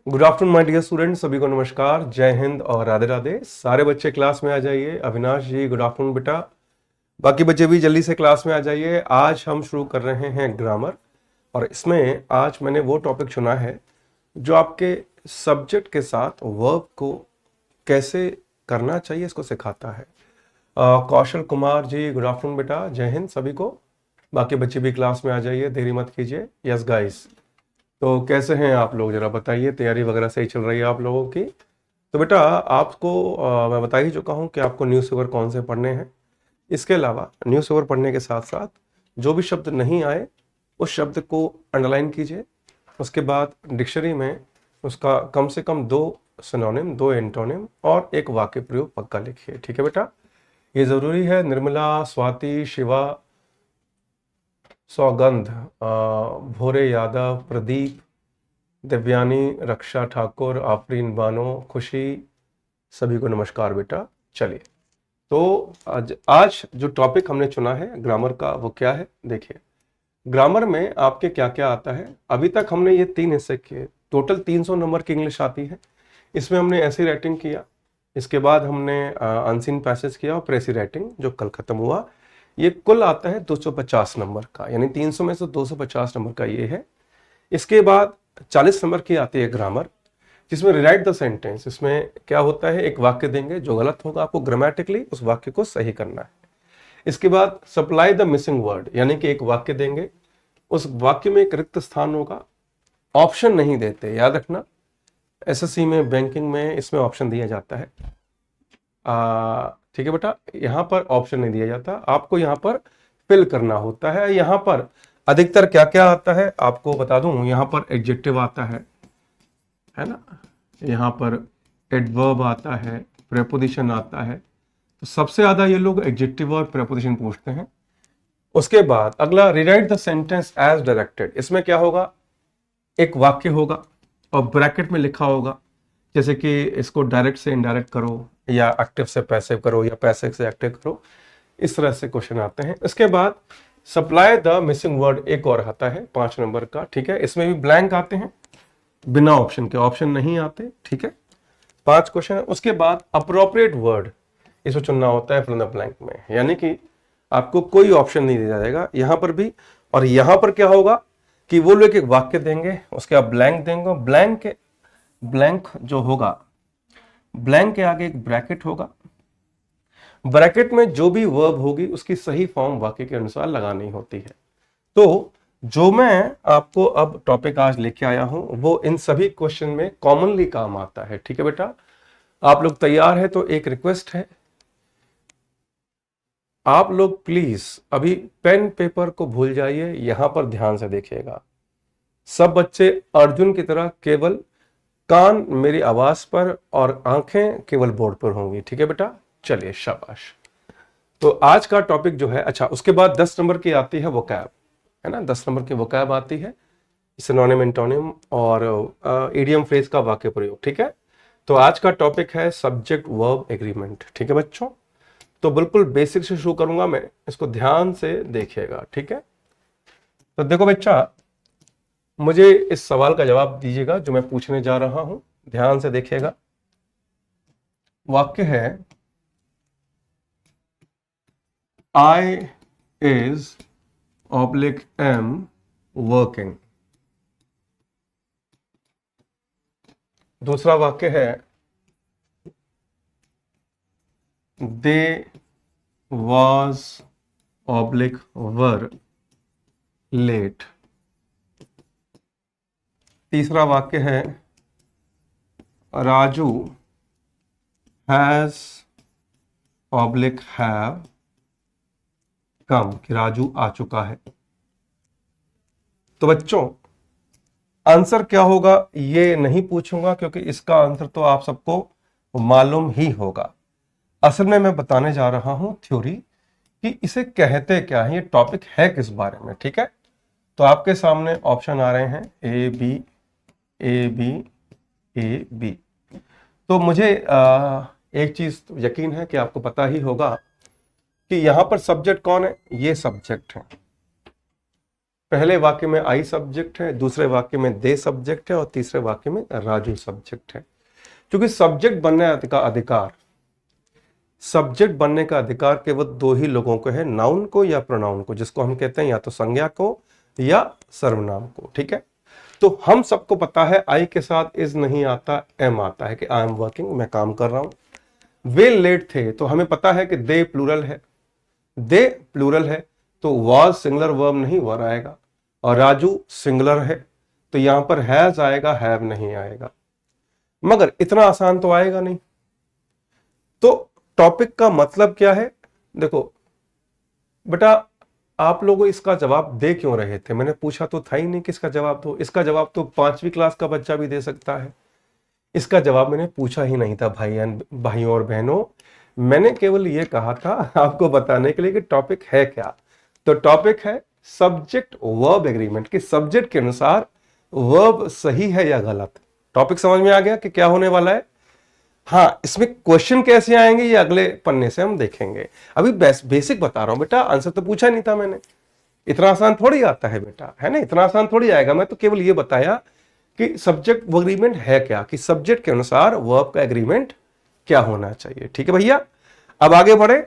Good afternoon my dear students, सभी को नमस्कार, जय हिंद और राधे राधे। सारे बच्चे क्लास में आ जाइए। अविनाश जी गुड आफ्टरनून बेटा। बाकी बच्चे भी जल्दी से क्लास में आ जाइए। आज हम शुरू कर रहे हैं ग्रामर, और इसमें आज मैंने वो टॉपिक चुना है जो आपके सब्जेक्ट के साथ वर्ब को कैसे करना चाहिए इसको सिखाता है। कौशल कुमार जी गुड आफ्टरनून बेटा, जय हिंद सभी को। बाकी बच्चे भी क्लास में आ जाइए, देरी मत कीजिए। यस गाइस, तो कैसे हैं आप लोग, जरा बताइए, तैयारी वगैरह सही चल रही है आप लोगों की? तो बेटा आपको मैं बता ही चुका हूं कि आपको न्यूज़पेपर कौन से पढ़ने हैं। इसके अलावा न्यूज़पेपर पढ़ने के साथ साथ जो भी शब्द नहीं आए उस शब्द को अंडरलाइन कीजिए। उसके बाद डिक्शनरी में उसका कम से कम 2 सिनोनिम, 2 एंटोनिम और एक वाक्य प्रयोग पक्का लिखिए। ठीक है बेटा, ये ज़रूरी है। निर्मला, स्वाति, शिवा, सौगंध, भोरे यादव, प्रदीप, दिव्यानी, रक्षा ठाकुर, आफरीन बानो, खुशी, सभी को नमस्कार बेटा। चलिए, तो आज जो टॉपिक हमने चुना है ग्रामर का वो क्या है, देखिए। ग्रामर में आपके क्या क्या आता है। अभी तक हमने ये 3 हिस्से किए, टोटल 300 नंबर की इंग्लिश आती है। इसमें हमने ऐसी राइटिंग किया, इसके बाद हमने अनसीन पैसेज किया और प्रेसी राइटिंग जो कल खत्म हुआ। ये कुल आता है 250 नंबर का, यानी 300 में से 250 नंबर का ये है। इसके बाद 40 नंबर की आती है ग्रामर, जिसमें रिराइट द सेंटेंस। इसमें क्या होता है, एक वाक्य देंगे, जो गलत होगा आपको ग्रामेटिकली उस वाक्य को सही करना है। इसके बाद सप्लाई द मिसिंग वर्ड, यानी कि एक वाक्य देंगे, उस वाक्य में एक रिक्त स्थान होगा, ऑप्शन नहीं देते, याद रखना। एसएससी में, बैंकिंग में इसमें ऑप्शन दिया जाता है। ठीक है बेटा, यहां पर ऑप्शन नहीं दिया जाता, आपको यहां पर फिल करना होता है। यहां पर अधिकतर क्या क्या आता है आपको बता दूं, यहां पर एडजेक्टिव आता है ना, यहां पर एडवर्ब आता है, प्रेपोजिशन आता है। तो सबसे ज्यादा ये लोग एडजेक्टिव और प्रेपोजिशन पूछते हैं। उसके बाद अगला, rewrite the sentence as directed. इसमें क्या होगा, एक वाक्य होगा और ब्रैकेट में लिखा होगा, जैसे कि इसको डायरेक्ट से इनडायरेक्ट करो, या एक्टिव से पैसिव करो, या पैसिव से एक्टिव करो। इस तरह से क्वेश्चन आते हैं। इसके बाद सप्लाई द मिसिंग वर्ड एक और आता है 5 नंबर का। ठीक है, इसमें भी ब्लैंक आते हैं, बिना ऑप्शन के, ऑप्शन नहीं आते। ठीक है, 5 क्वेश्चन है। उसके बाद अप्रोप्रिएट वर्ड, इसको चुनना होता है फिल द ब्लैंक में, यानी कि आपको कोई ऑप्शन नहीं दिया जाएगा यहां पर भी। और यहां पर क्या होगा कि वो लोग एक वाक्य देंगे, उसके बाद ब्लैंक देंगे, ब्लैंक जो होगा, ब्लैंक के आगे एक ब्रैकेट होगा, ब्रैकेट में जो भी वर्ब होगी उसकी सही फॉर्म वाक्य के अनुसार लगानी होती है। तो जो मैं आपको अब टॉपिक आज लेके आया हूं वो इन सभी क्वेश्चन में कॉमनली काम आता है। ठीक है बेटा, आप लोग तैयार है? तो एक रिक्वेस्ट है, आप लोग प्लीज अभी पेन पेपर को भूल जाइए, यहां पर ध्यान से देखिएगा। सब बच्चे अर्जुन की तरह केवल कान मेरी आवाज पर और आंखें केवल बोर्ड पर होंगी। ठीक है बेटा, चलिए शाबाश। तो आज का टॉपिक जो है, अच्छा उसके बाद 10 नंबर की आती है वोकैब, है ना, 10 नंबर की वोकैब आती है, सिनोनिम, एंटोनिम और इडियम फ्रेज का वाक्य प्रयोग। ठीक है, तो आज का टॉपिक है सब्जेक्ट वर्ब एग्रीमेंट। ठीक है बच्चों, तो बिल्कुल बेसिक से शुरू करूंगा मैं, इसको ध्यान से देखिएगा। ठीक है, तो देखो बच्चा, मुझे इस सवाल का जवाब दीजिएगा जो मैं पूछने जा रहा हूं, ध्यान से देखिएगा। वाक्य है, I is oblique am working। दूसरा वाक्य है, they was oblique were late। तीसरा वाक्य है, राजू has oblique have कम, कि राजू आ चुका है। तो बच्चों आंसर क्या होगा ये नहीं पूछूंगा, क्योंकि इसका आंसर तो आप सबको मालूम ही होगा। असल में मैं बताने जा रहा हूं थ्योरी कि इसे कहते क्या है, ये टॉपिक है किस बारे में। ठीक है, तो आपके सामने ऑप्शन आ रहे हैं A B A B A B. तो मुझे एक चीज यकीन है कि आपको पता ही होगा कि यहां पर सब्जेक्ट कौन है, ये सब्जेक्ट है। पहले वाक्य में आई सब्जेक्ट है, दूसरे वाक्य में दे सब्जेक्ट है और तीसरे वाक्य में राजू सब्जेक्ट है। क्योंकि सब्जेक्ट बनने का अधिकार, सब्जेक्ट बनने का अधिकार केवल दो ही लोगों को है, नाउन को या प्रोनाउन को, जिसको हम कहते हैं या तो संज्ञा को या सर्वनाम को। ठीक है, तो हम सबको पता है आई के साथ इज नहीं आता, एम आता है कि आई एम वर्किंग, मैं काम कर रहा हूं। वे लेट थे, तो हमें पता है कि दे प्लूरल है, दे प्लूरल है तो वाज सिंगुलर वर्ब नहीं वर आएगा, और राजू सिंगुलर है तो यहां पर हैज आएगा, हैव नहीं आएगा। मगर इतना आसान तो आएगा नहीं। तो टॉपिक का मतलब क्या है? देखो बेटा, आप लोगों इसका जवाब दे क्यों रहे थे? मैंने पूछा तो था ही नहीं कि इसका जवाब दो। इसका जवाब तो 5वीं क्लास का बच्चा भी दे सकता है। इसका जवाब मैंने पूछा ही नहीं था भाइयों और बहनों। मैंने केवल यह कहा था आपको बताने के लिए कि टॉपिक है क्या। तो टॉपिक है सब्जेक्ट वर्ब एग्रीमेंट, कि सब्जेक्ट के अनुसार वर्ब सही है या गलत। टॉपिक समझ में आ गया कि क्या होने वाला है? हाँ, इसमें क्वेश्चन कैसे आएंगे ये अगले पन्ने से हम देखेंगे। अभी बेसिक बता रहा हूं बेटा, आंसर तो पूछा नहीं था मैंने। इतना आसान थोड़ी आता है बेटा, है ना, इतना आसान थोड़ी आएगा। मैं तो केवल ये बताया कि सब्जेक्ट एग्रीमेंट है क्या, कि सब्जेक्ट के अनुसार वर्ब का एग्रीमेंट क्या होना चाहिए। ठीक है भैया, अब आगे बढ़े।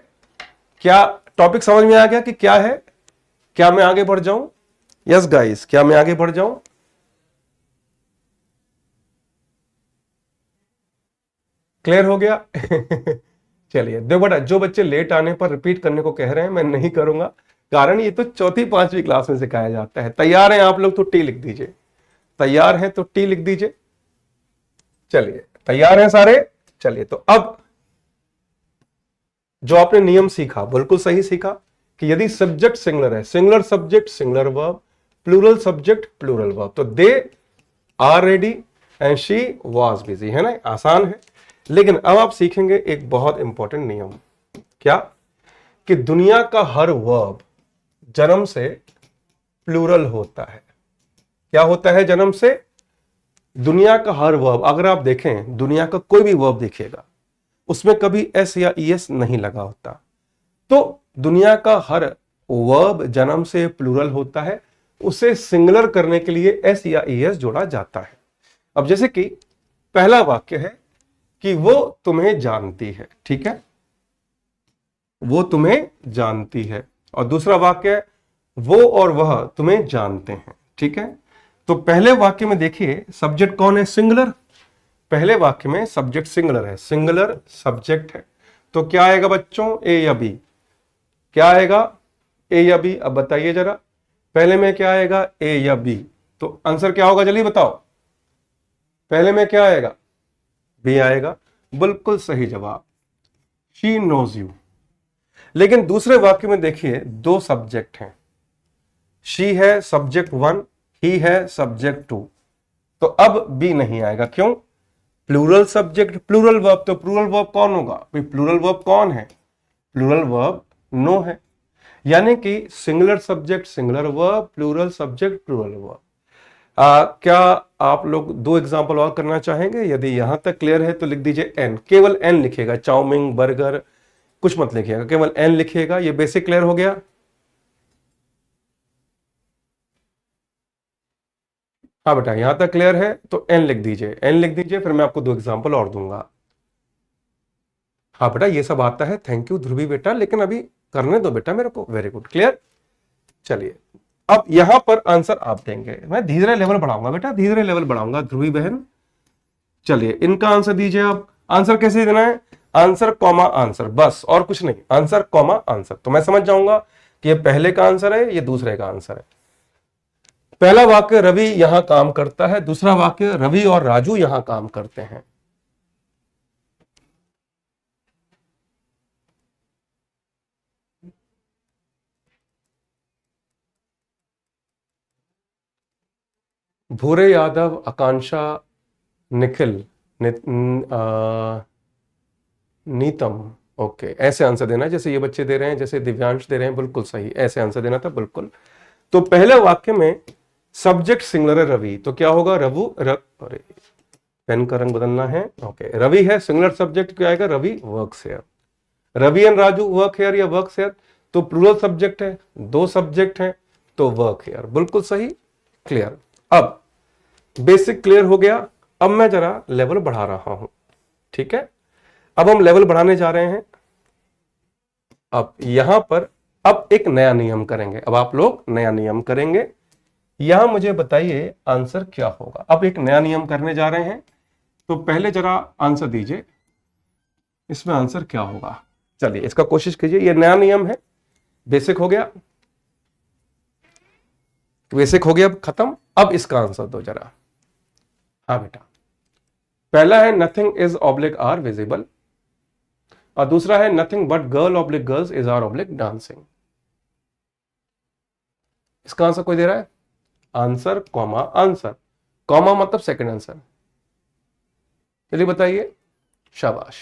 क्या टॉपिक समझ में आ गया कि क्या है? क्या मैं आगे बढ़ जाऊं? यस गाइस, क्या मैं आगे बढ़ जाऊं? क्लियर हो गया? चलिए, देखो बेटा, जो बच्चे लेट आने पर रिपीट करने को कह रहे हैं, मैं नहीं करूंगा, कारण ये तो 4th-5वीं क्लास में सिखाया जाता है। तैयार हैं आप लोग तो टी लिख दीजिए, तैयार हैं तो टी लिख दीजिए। चलिए, तैयार हैं सारे? चलिए, तो अब जो आपने नियम सीखा, बिल्कुल सही सीखा कि यदि सब्जेक्ट सिंगुलर है, singular subject singular verb, plural subject plural verb, तो they are ready and she was busy, है ना, आसान है। लेकिन अब आप सीखेंगे एक बहुत इंपॉर्टेंट नियम। क्या? कि दुनिया का हर वर्ब जन्म से प्लूरल होता है। क्या होता है जन्म से? दुनिया का हर वर्ब, अगर आप देखें दुनिया का कोई भी वर्ब देखिएगा, उसमें कभी एस या ईएस नहीं लगा होता। तो दुनिया का हर वर्ब जन्म से प्लूरल होता है, उसे सिंगुलर करने के लिए एस या ईएस जोड़ा जाता है। अब जैसे कि पहला वाक्य है कि वो तुम्हें जानती है, ठीक है, वो तुम्हें जानती है, और दूसरा वाक्य है वो और वह तुम्हें जानते हैं, ठीक है। तो पहले वाक्य में देखिए सब्जेक्ट कौन है? सिंगुलर। पहले वाक्य में सब्जेक्ट सिंगुलर है, सिंगुलर सब्जेक्ट है, तो क्या आएगा बच्चों? ए या बी? क्या आएगा? ए या बी? अब बताइए जरा, पहले में क्या आएगा? ए या बी? तो आंसर क्या होगा जल्दी बताओ, पहले में क्या आएगा? बी आएगा, बिल्कुल सही जवाब, शी नोज यू। लेकिन दूसरे वाक्य में देखिए दो सब्जेक्ट हैं, शी है सब्जेक्ट 1, ही है सब्जेक्ट 2, तो अब बी नहीं आएगा। क्यों? प्लूरल सब्जेक्ट प्लूरल वर्ब, तो प्लूरल वर्ब कौन होगा भाई? प्लूरल वर्ब कौन है? प्लूरल वर्ब नो है, यानी कि singular subject singular verb, plural subject plural verb. क्या आप लोग 2 एग्जाम्पल और करना चाहेंगे? यदि यहां तक क्लियर है तो लिख दीजिए एन, केवल एन लिखेगा, चाउमिन बर्गर कुछ मत लिखिएगा, केवल एन लिखिएगा। ये बेसिक क्लियर हो गया? हाँ बेटा, यहां तक क्लियर है तो एन लिख दीजिए, एन लिख दीजिए, फिर मैं आपको 2 एग्जाम्पल और दूंगा। हाँ बेटा, ये सब आता है, थैंक यू ध्रुवी बेटा, लेकिन अभी करने दो बेटा मेरे को। Very good, clear. चलिए, अब यहां पर आंसर आप देंगे, मैं धीरे लेवल बढ़ाऊंगा बेटा, धीरे लेवल बढ़ाऊंगा ध्रुवी बहन। चलिए, इनका आंसर दीजिए आप। आंसर कैसे देना है? आंसर कॉमा आंसर, बस और कुछ नहीं, आंसर कॉमा आंसर, तो मैं समझ जाऊंगा कि ये पहले का आंसर है, ये दूसरे का आंसर है। पहला वाक्य रवि यहां काम करता है, दूसरा वाक्य रवि और राजू यहां काम करते हैं। भूरे यादव, आकांक्षा, निखिल, नीतम, ओके, ऐसे आंसर देना जैसे ये बच्चे दे रहे हैं, जैसे दिव्यांश दे रहे हैं, बिल्कुल सही, ऐसे आंसर देना था, बिल्कुल। तो पहले वाक्य में सब्जेक्ट सिंगुलर है रवि, तो क्या होगा? अरे पेन का रंग बदलना है, ओके, रवि है सिंगुलर सब्जेक्ट, क्या आएगा? Ravi works here. Ravi and Raju work here या वर्क्स हियर, तो प्लूरल सब्जेक्ट है, 2 सब्जेक्ट हैं, तो वर्क हेयर, बिल्कुल सही, क्लियर। अब बेसिक क्लियर हो गया। अब मैं जरा लेवल बढ़ा रहा हूं, ठीक है। अब हम लेवल बढ़ाने जा रहे हैं। अब यहां पर अब एक नया नियम करेंगे। अब आप लोग नया नियम करेंगे। यहां मुझे बताइए आंसर क्या होगा। अब एक नया नियम करने जा रहे हैं, तो पहले जरा आंसर दीजिए, इसमें आंसर क्या होगा। चलिए इसका कोशिश कीजिए। ये नया नियम है, बेसिक हो गया, बेसिक हो गया खत्म। अब इसका आंसर दो जरा। हाँ बेटा, पहला है nothing is oblique are visible, और दूसरा है nothing but girl oblique girls is are oblique dancing. इसका आंसर कोई दे रहा है? आंसर कॉमा आंसर, कॉमा मतलब सेकंड आंसर। चलिए बताइए। शाबाश।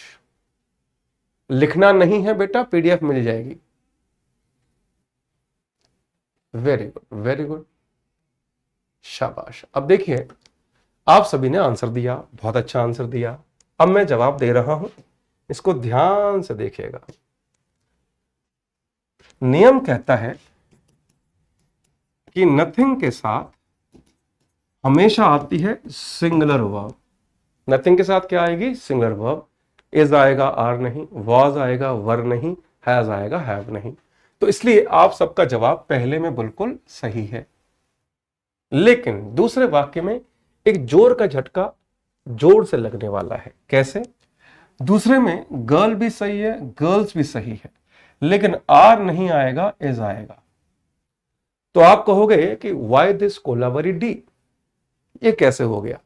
लिखना नहीं है बेटा, पीडीएफ मिल जाएगी। वेरी गुड, वेरी गुड, शाबाश। अब देखिए, आप सभी ने आंसर दिया, बहुत अच्छा आंसर दिया। अब मैं जवाब दे रहा हूं, इसको ध्यान से देखिएगा। नियम कहता है कि नथिंग के साथ हमेशा आती है सिंगुलर वर्ब। नथिंग के साथ क्या आएगी? Singular verb. इज आएगा, आर नहीं, वॉज आएगा, वर नहीं, हैज आएगा, हैव नहीं। तो इसलिए आप सबका जवाब पहले में बिल्कुल सही है। लेकिन दूसरे वाक्य में एक जोर का झटका जोर से लगने वाला है। कैसे? दूसरे में गर्ल भी सही है, गर्ल्स भी सही है, लेकिन आर नहीं आएगा, इज आएगा। तो आप कहोगे कि वाई दिस कोलाबरी डी, ये कैसे हो गया?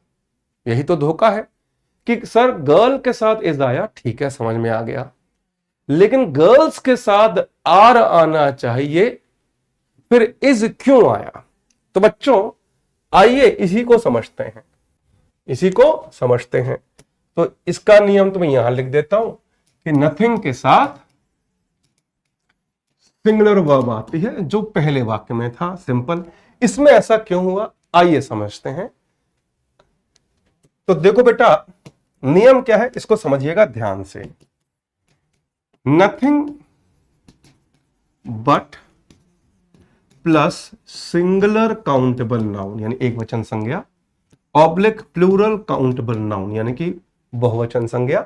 यही तो धोखा है कि सर गर्ल के साथ इज आया, ठीक है, समझ में आ गया, लेकिन गर्ल्स के साथ आर आना चाहिए, फिर इज क्यों आया? तो बच्चों आइए इसी को समझते हैं, इसी को समझते हैं। तो इसका नियम तो मैं यहां लिख देता हूं कि नथिंग के साथ सिंगुलर वर्ब आती है, जो पहले वाक्य में था, सिंपल। इसमें ऐसा क्यों हुआ, आइए समझते हैं। तो देखो बेटा, नियम क्या है इसको समझिएगा ध्यान से। Nothing but plus singular countable noun यानी एक वचन संज्ञा, ऑब्लिक प्लूरल काउंटेबल नाउन यानी कि बहुवचन संज्ञा,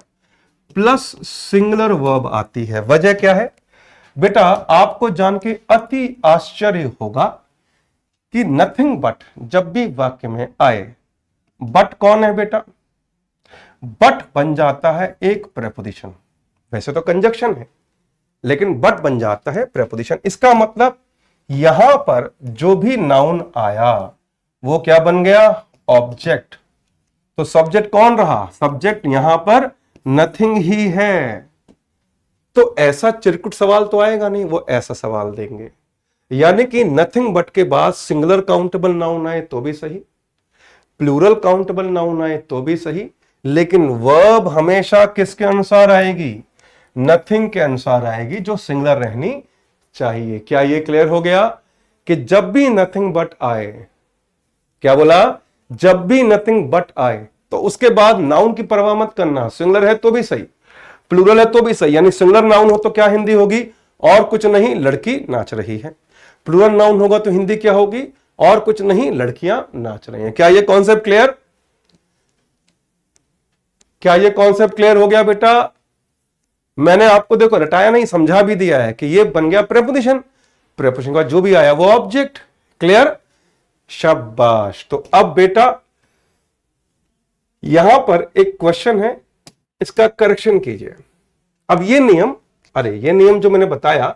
प्लस सिंगुलर वर्ब आती है। वजह क्या है बेटा? आपको जान के अति आश्चर्य होगा कि नथिंग बट जब भी वाक्य में आए, बट कौन है बेटा? बट बन जाता है एक प्रेपोजिशन। वैसे तो कंजक्शन है, लेकिन बट बन जाता है प्रेपोजिशन। इसका मतलब यहां पर जो भी नाउन आया वो क्या बन गया? ऑब्जेक्ट। तो सब्जेक्ट कौन रहा? सब्जेक्ट यहां पर नथिंग ही है। तो ऐसा चिरकुट सवाल तो आएगा नहीं, वो ऐसा सवाल देंगे, यानी कि नथिंग बट के बाद सिंगुलर काउंटेबल नाउन आए तो भी सही, प्लूरल काउंटेबल नाउन आए तो भी सही, लेकिन वर्ब हमेशा किसके अनुसार आएगी? नथिंग के अनुसार आएगी, जो सिंगुलर रहनी चाहिए। क्या ये क्लियर हो गया कि जब भी नथिंग बट आए, क्या बोला? जब भी नथिंग बट आए तो उसके बाद नाउन की परवाह मत करना, सिंगुलर है तो भी सही, प्लूरल है तो भी सही। यानी सिंगुलर नाउन हो तो क्या हिंदी होगी? और कुछ नहीं, लड़की नाच रही है। प्लूरल नाउन होगा तो हिंदी क्या होगी? और कुछ नहीं, लड़कियां नाच रही हैं। क्या ये कॉन्सेप्ट क्लियर? क्या ये कॉन्सेप्ट क्लियर हो गया बेटा? मैंने आपको देखो रटाया नहीं, समझा भी दिया है कि ये बन गया प्रेपोजिशन, प्रेपोजिशन का जो भी आया वो ऑब्जेक्ट। क्लियर? शाबाश। तो अब बेटा यहां पर एक क्वेश्चन है, इसका करेक्शन कीजिए। अब ये नियम, अरे ये नियम जो मैंने बताया,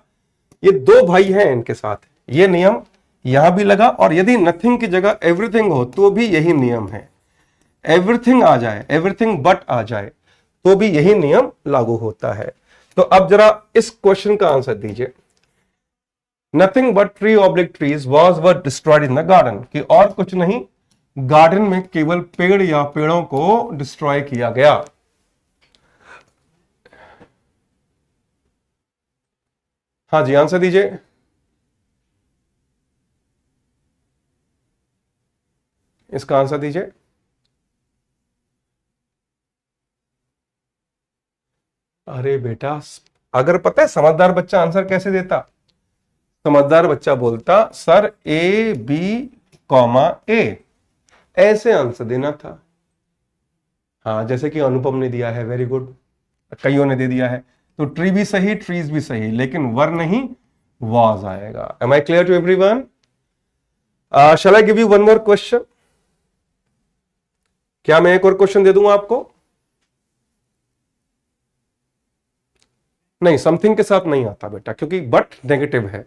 ये दो भाई हैं इनके साथ, ये नियम यहां भी लगा, और यदि नथिंग की जगह एवरीथिंग हो तो भी यही नियम है। एवरीथिंग आ जाए, एवरीथिंग बट आ जाए तो भी यही नियम लागू होता है। तो अब जरा इस क्वेश्चन का आंसर दीजिए। Nothing but tree oblique trees were destroyed in the garden, कि और कुछ नहीं, गार्डन में केवल पेड़ या पेड़ों को डिस्ट्रॉय किया गया। हाँ जी, आंसर दीजिए। इसका आंसर दीजिए। अरे बेटा, अगर पता है समझदार बच्चा आंसर कैसे देता? समझदार बच्चा बोलता सर ए बी कॉमा ए, ऐसे आंसर देना था। हाँ, जैसे कि अनुपम ने दिया है, वेरी गुड, कईयों ने दे दिया है। तो ट्री भी सही, ट्रीज भी सही, लेकिन वर नहीं, वॉज आएगा। Am I clear to everyone? Shall I give you one more question? क्या मैं एक और क्वेश्चन दे दूंगा आपको? नहीं, समथिंग के साथ नहीं आता बेटा, क्योंकि बट नेगेटिव है,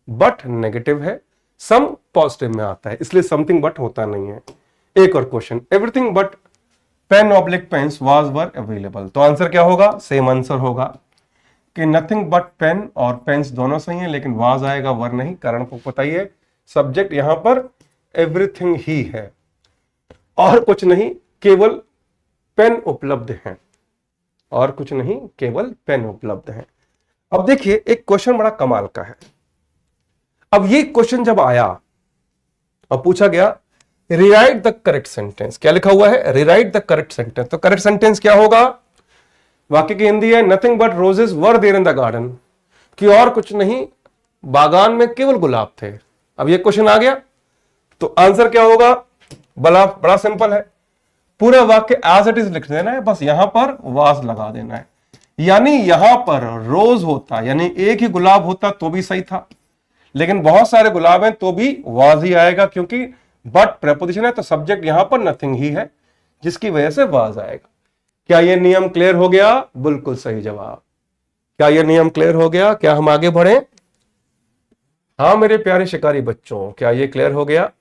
बट नेगेटिव है, सम पॉजिटिव में आता है, इसलिए समथिंग बट होता नहीं है। एक और question, everything but pen oblique pens was were available, तो आंसर क्या होगा? सेम आंसर होगा कि नथिंग बट पेन और पेन्स दोनों सही है, लेकिन वाज आएगा, वर नहीं। कारण को पता ही है, सब्जेक्ट यहां पर एवरीथिंग ही है और कुछ नहीं, केवल पेन उपलब्ध है, और कुछ नहीं, केवल पेन उपलब्ध है। अब देखिए एक क्वेश्चन बड़ा कमाल का है। अब ये क्वेश्चन जब आया और पूछा गया रिराइट द करेक्ट सेंटेंस, क्या लिखा हुआ है? Rewrite the correct sentence. तो करेक्ट सेंटेंस क्या होगा? वाक्य की हिंदी है nothing but roses were there in the garden, कि और कुछ नहीं, बागान में केवल गुलाब थे। अब ये क्वेश्चन आ गया तो आंसर क्या होगा? बड़ा बड़ा सिंपल है, पूरा वाक्य एज इट इज लिख देना है, बस यहां पर वाज लगा देना है। यानी यहां पर रोज होता, यानी एक ही गुलाब होता तो भी सही था, लेकिन बहुत सारे गुलाब हैं तो भी वाज ही आएगा, क्योंकि बट प्रेपोजिशन है, तो सब्जेक्ट यहां पर नथिंग ही है, जिसकी वजह से वाज आएगा। क्या यह नियम क्लियर हो गया? बिल्कुल सही जवाब। क्या यह नियम क्लियर हो गया? क्या हम आगे बढ़े? हाँ मेरे प्यारे शिकारी बच्चों, क्या यह क्लियर हो गया?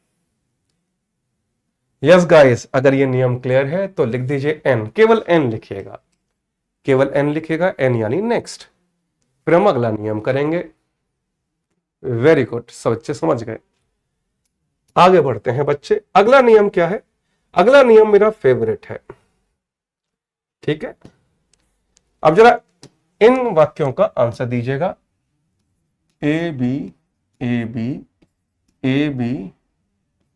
यस गाइस, अगर ये नियम क्लियर है तो लिख दीजिए एन, केवल एन लिखिएगा, केवल एन लिखिएगा, एन यानी नेक्स्ट। फिर हम अगला नियम करेंगे। वेरी गुड, सब बच्चे समझ गए। आगे बढ़ते हैं बच्चे, अगला नियम क्या है? अगला नियम मेरा फेवरेट है, ठीक है। अब जरा इन वाक्यों का आंसर दीजिएगा। A B A B A B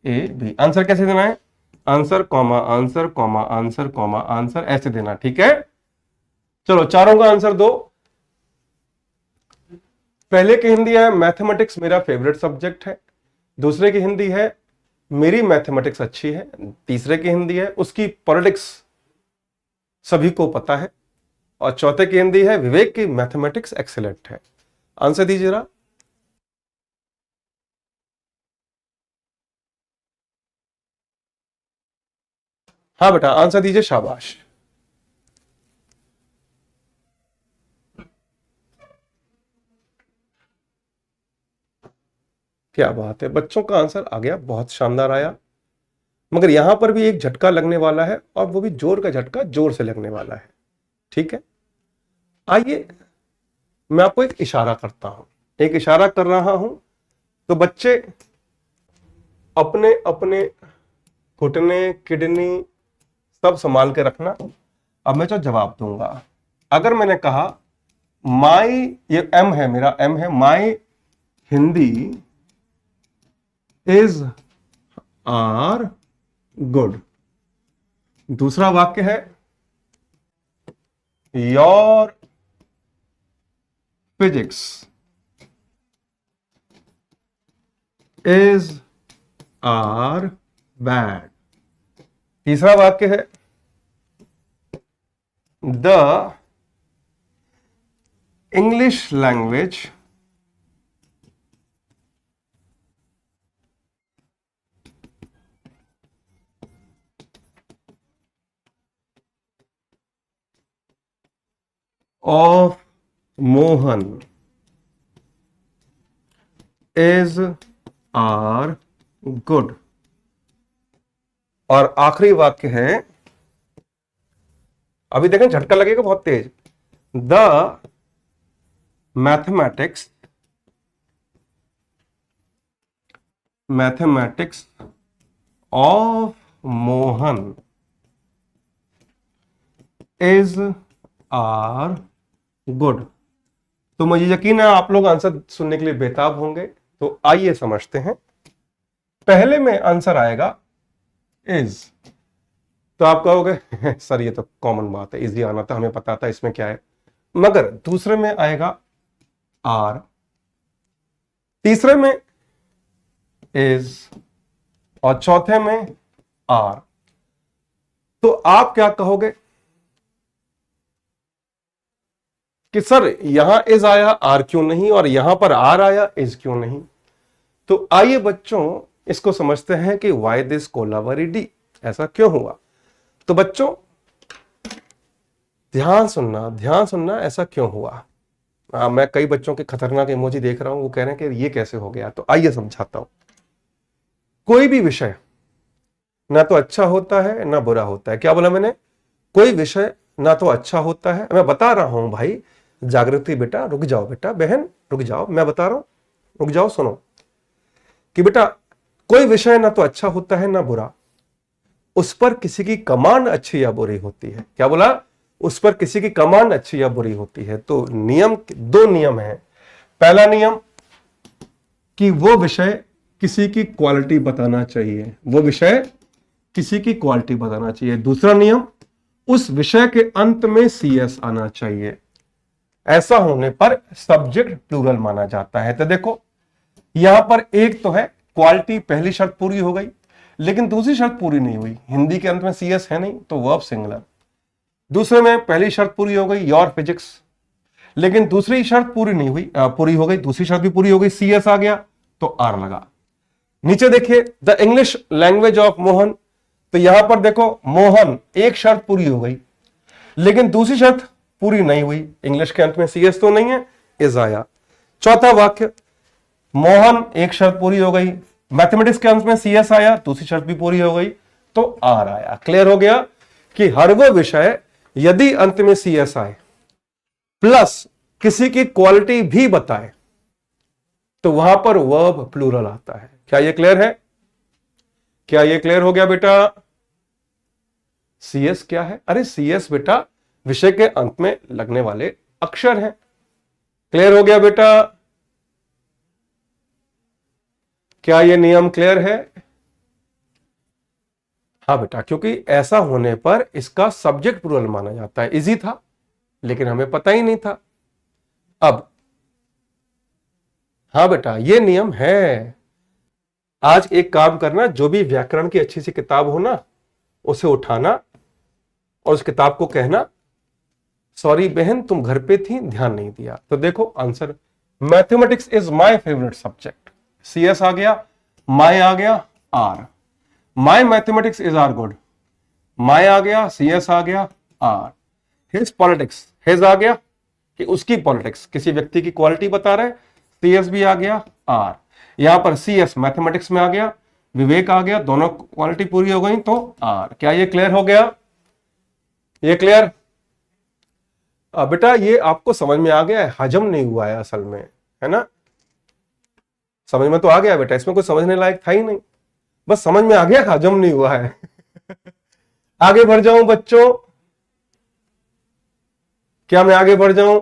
A B, answer कैसे देना है? Answer comma answer comma answer comma answer, ऐसे देना, ठीक है। चलो चारों का आंसर दो। पहले की हिंदी है मैथमेटिक्स मेरा फेवरेट सब्जेक्ट है, दूसरे की हिंदी है मेरी मैथमेटिक्स अच्छी है, तीसरे की हिंदी है उसकी पॉलिटिक्स सभी को पता है, और चौथे की हिंदी है विवेक की मैथमेटिक्स एक्सीलेंट है। आंसर दीजिए जरा। हाँ बेटा आंसर दीजिए, शाबाश। क्या बात है, बच्चों का आंसर आ गया, बहुत शानदार आया। मगर यहां पर भी एक झटका लगने वाला है, और वो भी जोर का झटका, जोर से लगने वाला है, ठीक है। आइए मैं आपको एक इशारा करता हूं, एक इशारा कर रहा हूं, तो बच्चे अपने अपने घुटने किडनी सब संभाल के रखना। अब मैं जो जवाब दूंगा, अगर मैंने कहा माई, ये एम है मेरा, एम है my Hindi is are good, दूसरा वाक्य है your physics is are bad, तीसरा वाक्य है the English language of Mohan is are good, और आखिरी वाक्य है, अभी देखें झटका लगेगा बहुत तेज, the mathematics of Mohan is are good. तो मुझे यकीन है आप लोग आंसर सुनने के लिए बेताब होंगे, तो आइए समझते हैं। पहले में आंसर आएगा इज, तो आप कहोगे सर ये तो कॉमन बात है, इजी आना था, हमें पता था इसमें क्या है। मगर दूसरे में आएगा आर, तीसरे में इज और चौथे में आर। तो आप क्या कहोगे कि सर यहां इज आया आर क्यों नहीं, और यहां पर आर आया इज क्यों नहीं? तो आइए बच्चों इसको समझते हैं कि वाई दिस कोलाबरी डी, ऐसा क्यों हुआ। तो बच्चों ध्यान सुनना, ऐसा क्यों हुआ। मैं कई बच्चों के खतरनाक इमोजी देख रहा हूं, वो कह रहे हैं कि ये कैसे हो गया। तो आइए समझाता हूं। कोई भी विषय ना तो अच्छा होता है ना बुरा होता है। क्या बोला मैंने? कोई विषय ना तो अच्छा होता है, मैं बता रहा हूं भाई, जागृति बेटा रुक जाओ, बेटा बहन रुक जाओ, मैं बता रहा हूं, रुक जाओ सुनो कि बेटा कोई विषय ना तो अच्छा होता है ना बुरा, उस पर किसी की कमांड अच्छी या बुरी होती है। क्या बोला? उस पर किसी की कमांड अच्छी या बुरी होती है। तो नियम, दो नियम है। पहला नियम कि वो विषय किसी की क्वालिटी बताना चाहिए, वो विषय किसी की क्वालिटी बताना चाहिए। दूसरा नियम, उस विषय के अंत में सीएस आना चाहिए। ऐसा होने पर सब्जेक्ट प्लूरल माना जाता है। तो देखो यहां पर एक तो है क्वालिटी, पहली शर्त पूरी हो गई, लेकिन दूसरी शर्त पूरी नहीं हुई। हिंदी के अंत में सीएस है नहीं तो वर्ब सिंगुलर। दूसरे में पहली शर्त पूरी हो गई, योर फिजिक्स, लेकिन दूसरी शर्त पूरी नहीं हुई, पूरी हो गई, दूसरी शर्त भी पूरी हो गई, सीएस आ गया तो आर लगा। नीचे देखिए the English language of Mohan, तो यहां पर देखो मोहन, एक शर्त पूरी हो गई, लेकिन दूसरी शर्त पूरी नहीं हुई, इंग्लिश के अंत में सीएस तो नहीं है, इज आया। चौथा वाक्य, मोहन, एक शर्त पूरी हो गई, मैथमेटिक्स के अंत में सीएस आया, दूसरी शर्त भी पूरी हो गई तो आर आया। क्लियर हो गया कि हर वो विषय यदि अंत में सीएस आए प्लस किसी की क्वालिटी भी बताए तो वहां पर वर्ब प्लूरल आता है। क्या ये क्लियर है? क्या ये क्लियर हो गया बेटा? सीएस क्या है? अरे सीएस बेटा विषय के अंत में लगने वाले अक्षर हैं। क्लियर हो गया बेटा? क्या ये नियम क्लियर है? हाँ बेटा, क्योंकि ऐसा होने पर इसका सब्जेक्ट प्लूरल माना जाता है। इजी था लेकिन हमें पता ही नहीं था। अब हाँ बेटा ये नियम है। आज एक काम करना, जो भी व्याकरण की अच्छी सी किताब हो ना उसे उठाना और उस किताब को कहना सॉरी बहन तुम घर पे थी ध्यान नहीं दिया। तो देखो answer, mathematics is my favourite subject, सीएस आ गया, माय आ गया, are, my mathematics is are good, my आ गया, सीएस आ गया, आर। हिज पॉलिटिक्स, हिज आ गया कि उसकी पॉलिटिक्स, किसी व्यक्ति की क्वालिटी बता रहे, सीएस भी आ गया, आर। यहां पर सीएस मैथमेटिक्स में आ गया, विवेक आ गया, दोनों क्वालिटी पूरी हो गई तो आर। क्या ये क्लियर हो गया? ये क्लियर? बेटा ये आपको समझ में आ गया है, हजम नहीं हुआ है असल में, है ना? समझ में तो आ गया बेटा, इसमें कोई समझने लायक था ही नहीं, बस समझ में आ गया, हजम नहीं हुआ है। आगे बढ़ जाऊं बच्चों? क्या मैं आगे बढ़ जाऊं?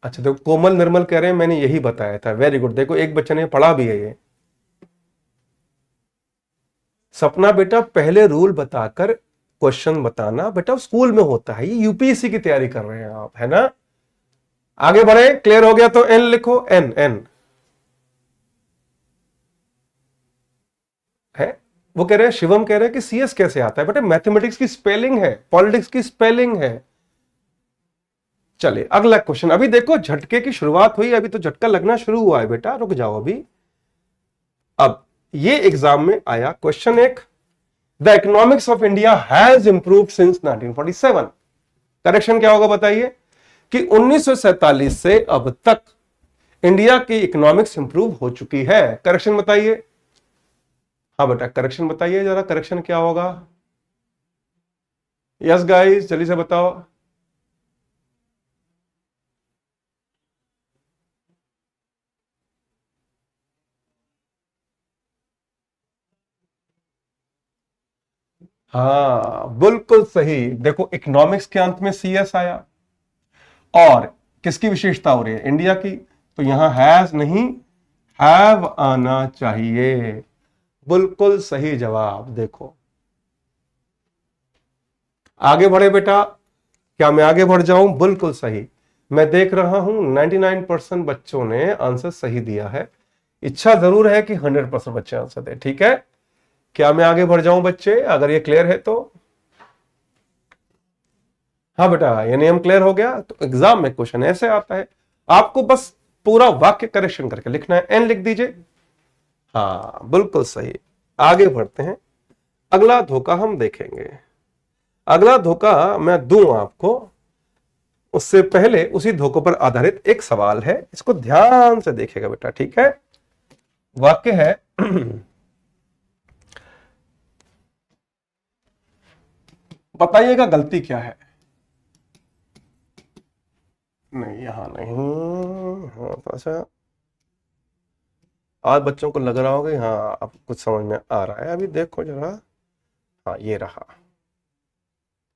अच्छा देखो कोमल निर्मल कह रहे हैं मैंने यही बताया था, वेरी गुड। देखो एक बच्चे ने पढ़ा भी है ये। सपना बेटा पहले रूल बताकर क्वेश्चन बताना, बेटा स्कूल में होता है, ये यूपीएससी की तैयारी कर रहे हैं आप, है ना? आगे बढ़े, क्लियर हो गया तो एन लिखो, एन एन है। वो कह रहे हैं, शिवम कह रहे हैं कि सीएस कैसे आता है? बेटा मैथमेटिक्स की स्पेलिंग है, पॉलिटिक्स की स्पेलिंग है। चलिए अगला क्वेश्चन। अभी देखो झटके की शुरुआत हुई, अभी तो झटका लगना शुरू हुआ है बेटा, रुक जाओ अभी। अब ये एग्जाम में आया क्वेश्चन एक, the economics of India has improved since 1947। Correction क्या होगा बताइए? कि 1947 से अब तक इंडिया की इकोनॉमिक्स इंप्रूव हो चुकी है। करेक्शन बताइए। हाँ बेटा करेक्शन बताइए जरा, करेक्शन क्या होगा? यस गाइस जल्दी से बताओ। हाँ बिल्कुल सही। देखो इकोनॉमिक्स के अंत में सीएस आया और किसकी विशेषता हो रही है? इंडिया की। तो यहां हैज नहीं हैव आना चाहिए। बिल्कुल सही जवाब। देखो आगे बढ़े बेटा, क्या मैं आगे बढ़ जाऊं? बिल्कुल सही। मैं देख रहा हूं 99% बच्चों ने आंसर सही दिया है। इच्छा जरूर है कि 100% बच्चे आंसर दें। ठीक है, क्या मैं आगे बढ़ जाऊं बच्चे, अगर ये क्लियर है तो? हाँ बेटा, ये नियम क्लियर हो गया। तो एग्जाम में क्वेश्चन ऐसे आता है, आपको बस पूरा वाक्य करेक्शन करके लिखना है। एन लिख दीजिए। हाँ बिल्कुल सही। आगे बढ़ते हैं, अगला धोखा हम देखेंगे। अगला धोखा मैं दूं आपको, उससे पहले उसी धोखे पर आधारित एक सवाल है, इसको ध्यान से देखिएगा बेटा। ठीक है, वाक्य है बताइएगा गलती क्या है। नहीं यहां नहीं, हाँ थोड़ा सा आज बच्चों को लग रहा होगा कि हाँ अब कुछ समझ में आ रहा है। अभी देखो जरा, हाँ ये रहा।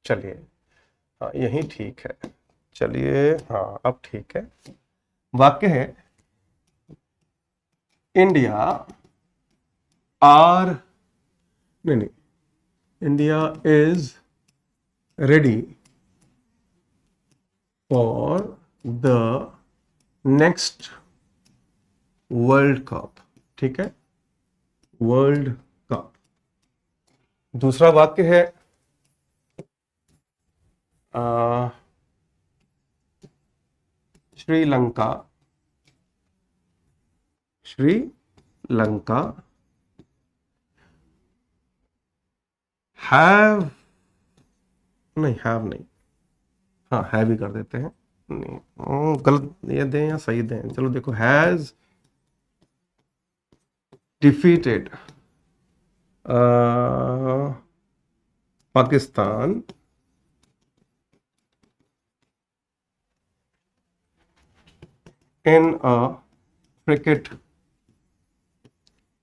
चलिए, हाँ यही ठीक है। चलिए हाँ अब ठीक है। वाक्य है इंडिया आर, नहीं, India is ready for the next world cup. ठीक है, वर्ल्ड कप। दूसरा वाक्य है श्रीलंका, श्रीलंका हैव, नहीं हैव नहीं, हाँ हैव ही कर देते हैं। नहीं गलत ये दें या सही दें, चलो देखो, has defeated Pakistan in a cricket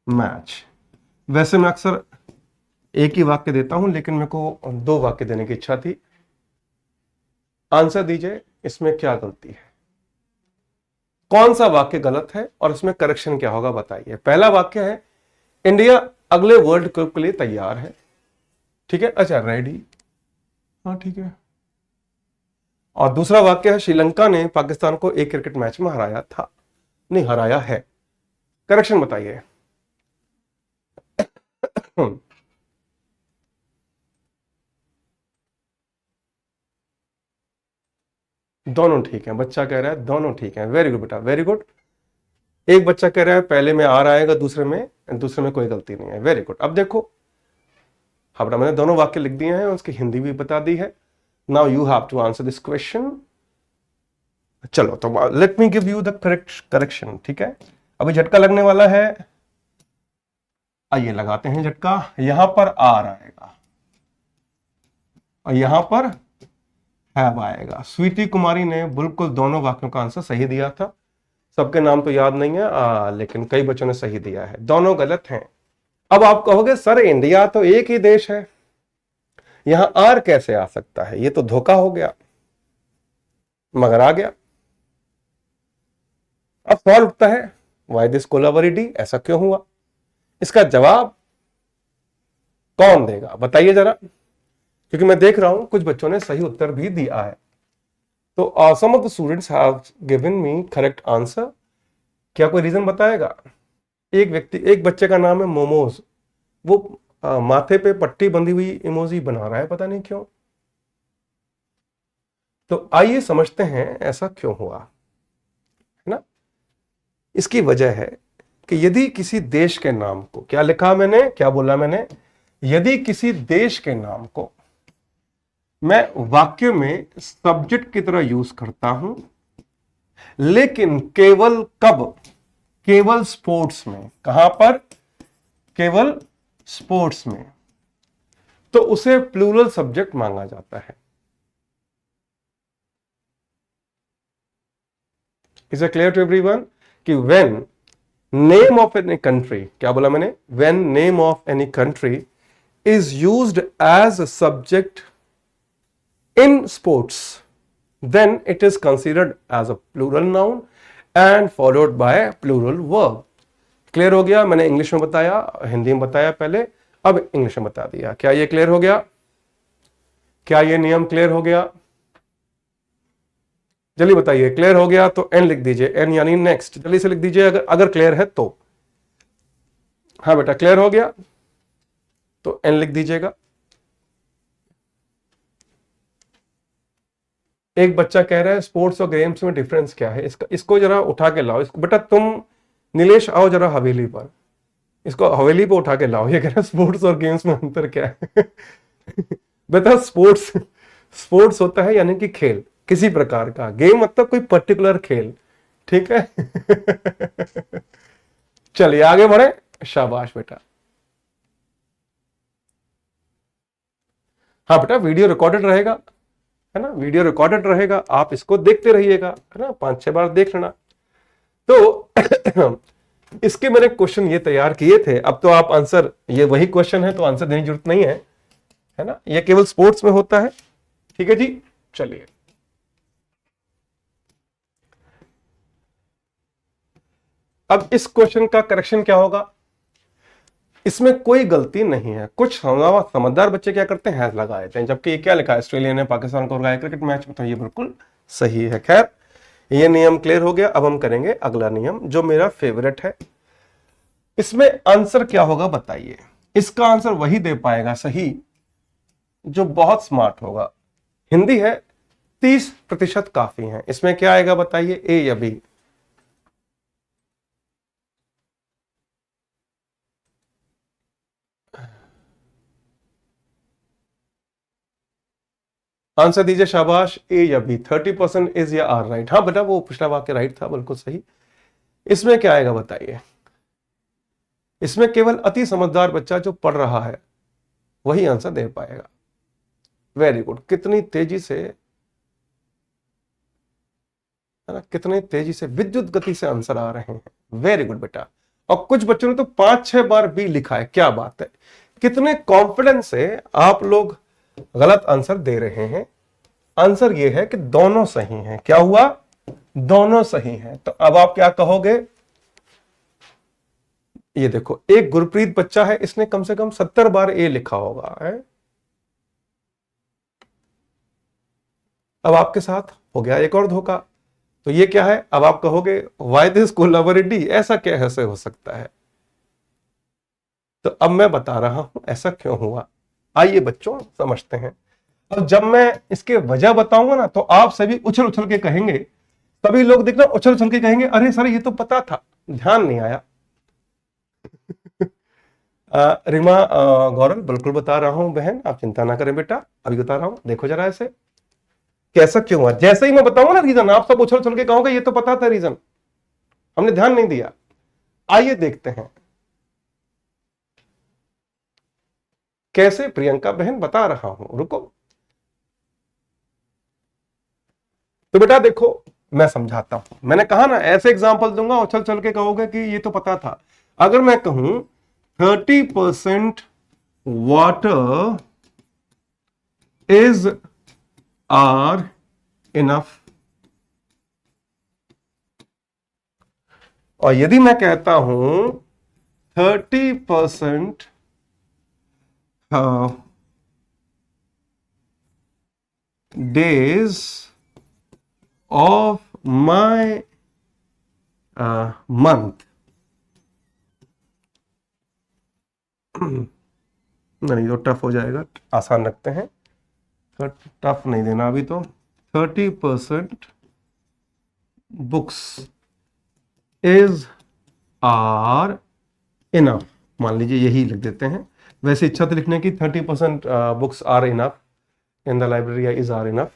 match. वैसे मैं अक्सर एक ही वाक्य देता हूं, लेकिन मेरे को दो वाक्य देने की इच्छा थी। आंसर दीजिए, इसमें क्या गलती है, कौन सा वाक्य गलत है और इसमें करेक्शन क्या होगा बताइए। पहला वाक्य है इंडिया अगले वर्ल्ड कप के लिए तैयार है। ठीक है, अच्छा रेडी, हाँ ठीक है। और दूसरा वाक्य है श्रीलंका ने पाकिस्तान को एक क्रिकेट मैच में हराया था, नहीं हराया है। करेक्शन बताइए। दोनों ठीक है, बच्चा कह रहा है दोनों ठीक है। वेरी गुड बेटा, वेरी गुड। एक बच्चा कह रहा है पहले में आ रहा है, दूसरे में कोई गलती नहीं है। Very good. अब देखो, हाँ बेटा मैंने दोनों वाक्य लिख दिए हैं, उसकी हिंदी भी बता दी है। Now you have to answer this question. चलो तो let me give you the correction. ठीक है, अभी झटका लगने वाला है, आइए लगाते हैं झटका। यहां पर आर आएगा और यहां पर हैव आएगा। स्वीटी कुमारी ने बिल्कुल दोनों वाक्यों का आंसर सही दिया था। सबके नाम तो याद नहीं है, लेकिन कई बच्चों ने सही दिया है। दोनों गलत हैं। अब आप कहोगे सर इंडिया तो एक ही देश है, यहां आर कैसे आ सकता है, ये तो धोखा हो गया। मगर आ गया। अब सवाल उठता है वाई दिस कोलाबरी डी, ऐसा क्यों हुआ? इसका जवाब कौन देगा बताइए जरा, क्योंकि मैं देख रहा हूं कुछ बच्चों ने सही उत्तर भी दिया है। तो some of the students have given me correct answer. क्या कोई रीजन बताएगा? एक बच्चे का नाम है मोमोज, वो माथे पे पट्टी बंधी हुई इमोजी बना रहा है, पता नहीं क्यों। तो आइए समझते हैं ऐसा क्यों हुआ, है ना। इसकी वजह है कि यदि किसी देश के नाम को, क्या लिखा मैंने, क्या बोला मैंने, यदि किसी देश के नाम को मैं वाक्य में सब्जेक्ट की तरह यूज करता हूं, लेकिन केवल कब, केवल स्पोर्ट्स में, कहां पर, केवल स्पोर्ट्स में, तो उसे प्लूरल सब्जेक्ट मांगा जाता है। Is it clear to everyone कि when name of any country, क्या बोला मैंने, when name of any country is used as a subject in sports, then it is considered as a plural noun and followed by a plural verb. Clear हो गया? मैंने English में बताया, हिंदी में बताया पहले, अब इंग्लिश में बता दिया। क्या ये क्लियर हो गया? क्या ये नियम क्लियर हो गया? जल्दी बताइए, क्लियर हो गया तो एन लिख दीजिए, एन यानी नेक्स्ट, जल्दी से लिख दीजिए अगर अगर क्लियर है तो। हाँ बेटा क्लियर हो गया तो एन लिख दीजिएगा। एक बच्चा कह रहा है स्पोर्ट्स और गेम्स में डिफरेंस क्या है, इसको जरा उठा के लाओ इसको। बेटा तुम नीलेश आओ जरा हवेली पर, इसको हवेली पर उठा के लाओ। ये कह रहा है स्पोर्ट्स और गेम्स में अंतर क्या है। बेटा स्पोर्ट्स, स्पोर्ट्स होता है यानी कि खेल किसी प्रकार का, गेम मतलब कोई पर्टिकुलर खेल, ठीक है। चलिए आगे बढ़े, शाबाश बेटा। हाँ बेटा वीडियो रिकॉर्डेड रहेगा, है ना, वीडियो रिकॉर्डेड रहेगा, आप इसको देखते रहिएगा, है ना, 5-6 बार देख लेना। तो इसके मैंने क्वेश्चन ये तैयार किए थे, अब तो आप आंसर, ये वही क्वेश्चन है तो आंसर देने की जरूरत नहीं है ना, ये केवल स्पोर्ट्स में होता है, ठीक है जी। चलिए अब इस क्वेश्चन का करेक्शन क्या होगा, इसमें कोई गलती नहीं है। कुछ समझदार बच्चे क्या करते हैं, हैज लगा देते हैं, जबकि ये क्या लिखा है, ऑस्ट्रेलिया ने पाकिस्तान को हराया क्रिकेट मैच में, तो ये बिल्कुल सही है। खैर ये नियम क्लियर हो गया। अब हम करेंगे अगला नियम जो मेरा फेवरेट है। इसमें आंसर क्या होगा बताइए। इसका आंसर वही दे पाएगा सही जो बहुत स्मार्ट होगा। हिंदी है, 30% काफी है। इसमें क्या आएगा बताइए, ए या बी। आंसर दीजिए शाबाश, ए या बी। 30% इज या आर राइट। हाँ बेटा वो पिछला वाक्य राइट था, बिल्कुल सही। इसमें क्या आएगा बताइए। इसमें केवल अति समझदार बच्चा जो पढ़ रहा है वही आंसर दे पाएगा। वेरी गुड, कितनी तेजी से, है ना, कितनी तेजी से विद्युत गति से आंसर आ रहे हैं। वेरी गुड बेटा। और कुछ बच्चों ने तो 5-6 बार बी लिखा है, क्या बात है, कितने कॉन्फिडेंस से आप लोग गलत आंसर दे रहे हैं। आंसर यह है कि दोनों सही हैं। क्या हुआ, दोनों सही हैं। तो अब आप क्या कहोगे, ये देखो एक गुरप्रीत बच्चा है, इसने कम से कम 70 बार ए लिखा होगा है? अब आपके साथ हो गया एक और धोखा। तो ये क्या है, अब आप कहोगे वाई दिस कोलैबोरेटिव, ऐसा कैसे हो सकता है। तो अब मैं बता रहा हूं ऐसा क्यों हुआ। आइए बच्चों समझते हैं। अब जब मैं इसके वजह बताऊंगा ना तो आप सभी उछल उछल के कहेंगे, सभी लोग देखना उछल उछल के कहेंगे अरे सर ये तो पता था, ध्यान नहीं आया। रिमा गौरव बिल्कुल बता रहा हूं बहन, आप चिंता ना करें बेटा, अभी बता रहा हूं। देखो जरा ऐसे कैसा क्यों हुआ, जैसे ही मैं बताऊंगा ना रीजन, आप सब उछल उछल के कहोगे ये तो पता था रीजन, हमने ध्यान नहीं दिया। आइए देखते हैं कैसे। प्रियंका बहन बता रहा हूं, रुको। तो बेटा देखो मैं समझाता हूं, मैंने कहा ना ऐसे एग्जांपल दूंगा, उछल चल के कहोगे कि ये तो पता था। अगर मैं कहूं 30% वाटर इज आर इनफ, और यदि मैं कहता हूं 30% days of my month, नहीं तो टफ हो जाएगा, आसान रखते हैं, टफ नहीं देना अभी। तो 30% बुक्स इज आर इनफ, मान लीजिए यही लिख देते हैं। वैसे इच्छा तो लिखने की 30% books are enough in the library या इज आर इनफ।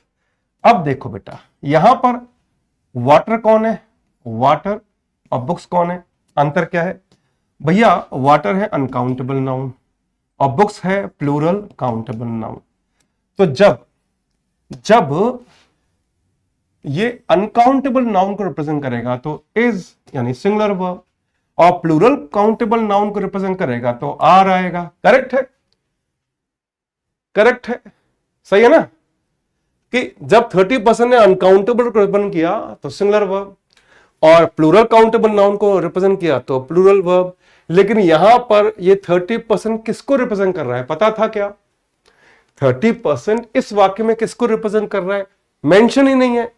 अब देखो बेटा यहां पर वाटर कौन है, वाटर, और बुक्स कौन है। अंतर क्या है भैया, वाटर है अनकाउंटेबल नाउन और बुक्स है प्लूरल काउंटेबल नाउन। तो जब ये अनकाउंटेबल नाउन को रिप्रेजेंट करेगा तो इज यानी सिंगुलर वर्ब, और प्लूरल काउंटेबल नाउन को रिप्रेजेंट करेगा तो आर आएगा। करेक्ट है, करेक्ट है, सही है ना, कि जब 30% ने अनकाउंटेबल को रिप्रेजेंट किया तो सिंगुलर वर्ब, और प्लूरल काउंटेबल नाउन को रिप्रेजेंट किया तो प्लूरल वर्ब। लेकिन यहां पर ये 30% किसको रिप्रेजेंट कर रहा है पता था क्या, 30% इस वाक्य में किसको रिप्रेजेंट कर रहा है, मेंशन ही नहीं है।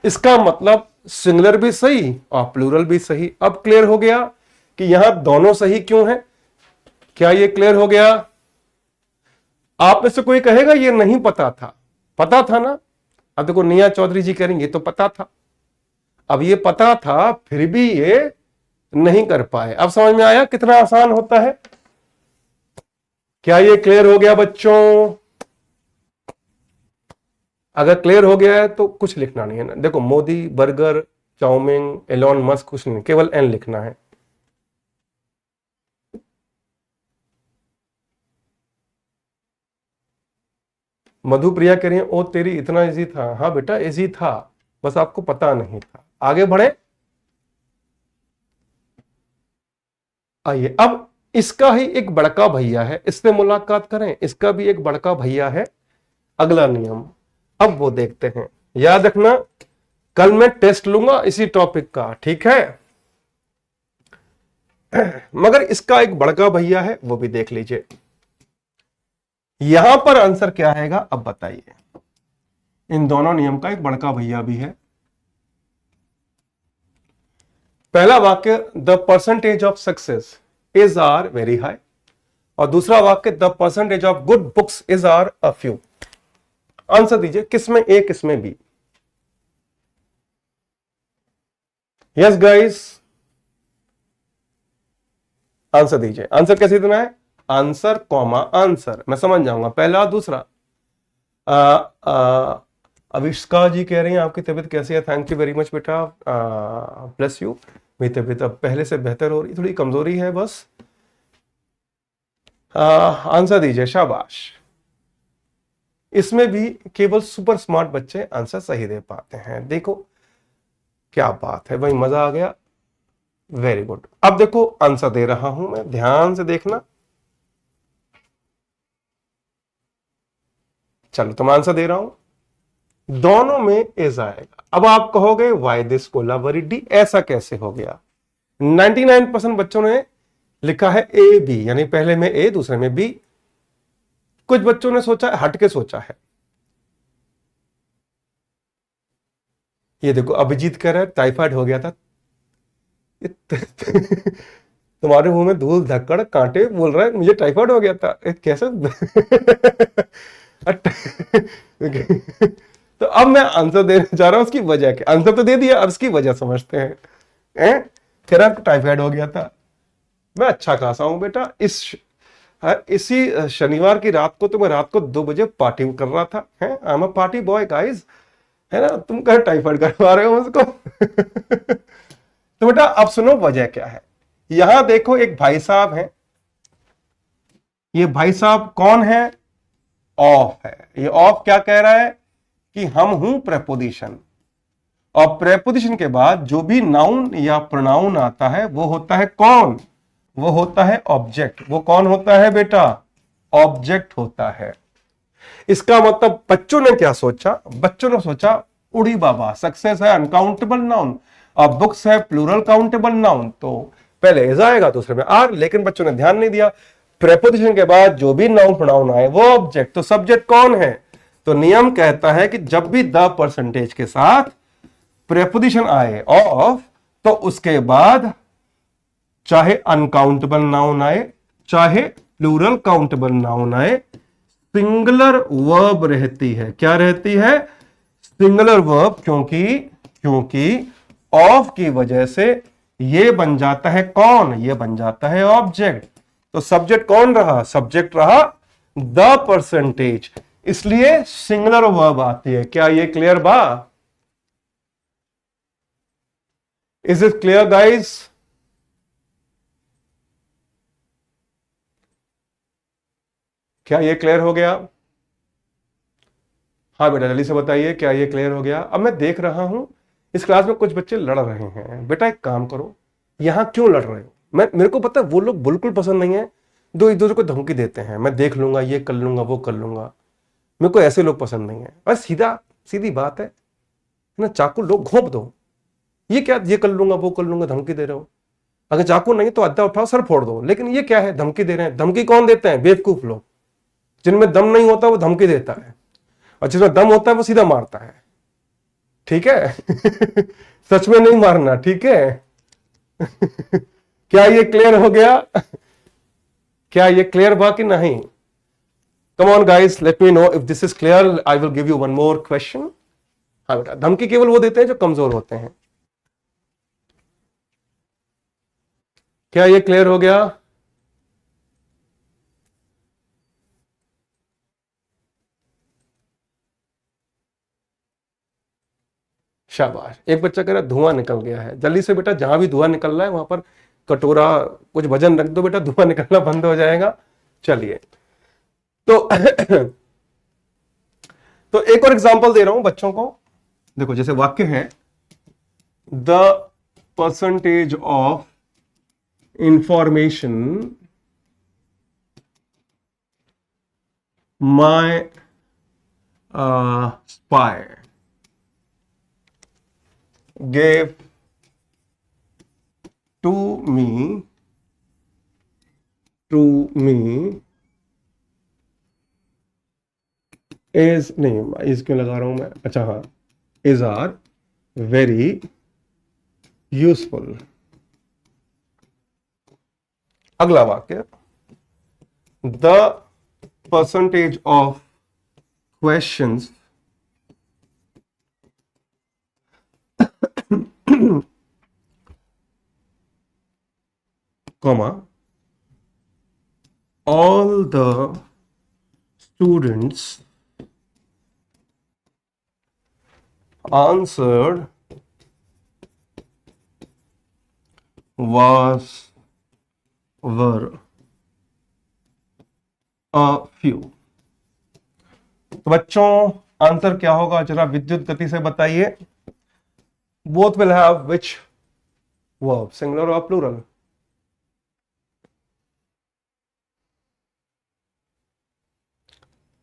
इसका मतलब सिंगुलर भी सही और प्लूरल भी सही। अब क्लियर हो गया कि यहां दोनों सही क्यों है। क्या ये क्लियर हो गया? आप में से कोई कहेगा ये नहीं पता था। पता था ना। अब देखो निया चौधरी जी करेंगे तो पता था, अब ये पता था फिर भी ये नहीं कर पाए। अब समझ में आया कितना आसान होता है। क्या ये क्लियर हो गया बच्चों? अगर क्लियर हो गया है तो कुछ लिखना नहीं है ना। देखो Modi, burger, chow mein, Elon Musk, कुछ नहीं, केवल एन लिखना है। मधुप्रिया कह रही है ओ तेरी इतना इजी था। हाँ बेटा इजी था, बस आपको पता नहीं था। आगे बढ़े। आइए अब इसका ही एक बड़का भैया है, इससे मुलाकात करें। इसका भी एक बड़का भैया है। अगला नियम अब वो देखते हैं। याद रखना कल मैं टेस्ट लूंगा इसी टॉपिक का, ठीक है। मगर इसका एक बड़का भैया है, वो भी देख लीजिए। यहां पर आंसर क्या आएगा अब बताइए। इन दोनों नियम का एक बड़का भैया भी है। पहला वाक्य the percentage of success is are very high, और दूसरा वाक्य the percentage of good books is are a few. Answer दीजिए किसमें ए किसमें बी। यस गाइस, आंसर दीजिए। आंसर कैसे देना है? आंसर कॉमा आंसर, मैं समझ जाऊंगा पहला दूसरा। अविष्का जी कह रही हैं आपकी तबीयत कैसी है? थैंक यू वेरी मच बेटा, ब्लेस यू। मेरी तबीयत अब पहले से बेहतर हो रही, थोड़ी कमजोरी है बस। आंसर दीजिए, शाबाश। इसमें भी केवल सुपर स्मार्ट बच्चे आंसर सही दे पाते हैं। देखो क्या बात है भाई, मजा आ गया। Very good. अब देखो आंसर दे रहा हूं मैं, ध्यान से देखना। चलो तो मैं आंसर दे रहा हूं, दोनों में इज आएगा। अब आप कहोगे वाई दिस कोलाबरी डी, ऐसा कैसे हो गया? 99% बच्चों ने लिखा है ए बी, यानी पहले में ए दूसरे में बी। कुछ बच्चों ने सोचा हट के सोचा है। ये देखो अभिजीत कह रहा है टाइफाइड हो गया था। तुम्हारे मुंह में धूल धक्कड़ कांटे, बोल रहा है मुझे टाइफाइड हो गया था। कैसे? तो अब मैं आंसर देने जा रहा हूं, उसकी वजह क्या। आंसर तो दे दिया, अब उसकी वजह समझते हैं। कह रहा टाइफाइड हो गया था। मैं अच्छा खासा हूं बेटा। इसी शनिवार की रात को तो मैं रात को 2 बजे पार्टी कर रहा था। I am a party boy guys, है ना। तुम कह टाइफाइड करवा रहे हो मुझको। तो बेटा अब सुनो वजह क्या है। यहां देखो एक भाई साहब हैं। ये भाई साहब कौन है? ऑफ है। ये ऑफ क्या कह रहा है कि हम हूं प्रेपोजिशन, और प्रेपोजिशन के बाद जो भी नाउन या प्रोनाउन आता है वो होता है कौन? वो होता है ऑब्जेक्ट। वो कौन होता है बेटा? ऑब्जेक्ट होता है। इसका मतलब बच्चों ने क्या सोचा? बच्चों ने सोचा उड़ी बाबा, सक्सेस है अनकाउंटेबल नाउन और बुक्स है प्लूरल काउंटेबल नाउन, तो पहले इज आएगा दूसरे में आर। लेकिन बच्चों ने ध्यान नहीं दिया, प्रेपोजिशन के बाद जो भी नाउन प्रोनाउन आए वो ऑब्जेक्ट। तो सब्जेक्ट कौन है? तो नियम कहता है कि जब भी द परसेंटेज के साथ प्रेपोजिशन आए ऑफ, तो उसके बाद चाहे अनकाउंटेबल नाउन आए चाहे प्लूरल काउंटेबल नाउन आए, सिंगुलर वर्ब रहती है। क्या रहती है? Singular verb. क्योंकि ऑफ की वजह से ये बन जाता है कौन? ये बन जाता है ऑब्जेक्ट। तो सब्जेक्ट कौन रहा? सब्जेक्ट रहा द परसेंटेज, इसलिए सिंगुलर वर्ब आती है। क्या ये क्लियर बा? Is it clear guys? क्या ये क्लियर हो गया? हाँ बेटा जल्दी से बताइए, क्या ये क्लियर हो गया? अब मैं देख रहा हूं इस क्लास में कुछ बच्चे लड़ रहे हैं। बेटा एक काम करो, यहां क्यों लड़ रहे हो? मेरे को पता है वो लोग बिल्कुल पसंद नहीं है, दो एक दूसरे को धमकी देते हैं, मैं देख लूंगा, ये कर लूंगा, वो कर लूंगा। मेरे को ऐसे लोग पसंद नहीं है। बस सीधी बात है ना, चाकू लो घोंप दो। ये क्या ये कर लूंगा वो कर लूंगा धमकी दे रहे हो? अगर चाकू नहीं तो अद्दा उठाओ सर फोड़ दो। लेकिन ये क्या है, धमकी दे रहे हैं। धमकी कौन देते हैं? बेवकूफ लोग। जिनमें दम नहीं होता वो धमकी देता है, और जिसमें दम होता है वो सीधा मारता है। ठीक है। सच में नहीं मारना, ठीक है। क्या ये क्लियर हो गया? क्या ये क्लियर हुआ कि नहीं? Come on guys, let me know if this is clear. I will give you one more question. हाँ बेटा, धमकी केवल वो देते हैं जो कमजोर होते हैं। क्या ये क्लियर हो गया? शाबाश। एक बच्चा कह रहा है धुआं निकल गया है। जल्दी से बेटा, जहां भी धुआं निकल रहा है वहां पर कटोरा कुछ वजन रख दो बेटा, धुआं निकलना बंद हो जाएगा। चलिए, तो तो एक और एग्जांपल दे रहा हूं बच्चों को। देखो, जैसे वाक्य है, the percentage of information my spy gave to me is नहीं, इस क्यों लगा रहा हूं मैं? अच्छा हाँ, is are very useful। अगला वाक्य, the percentage of questions comma all the students answered were a few। तो बच्चों, आंसर क्या होगा जरा विद्युत गति से बताइए। Both will have which verb, singular और प्लूरल?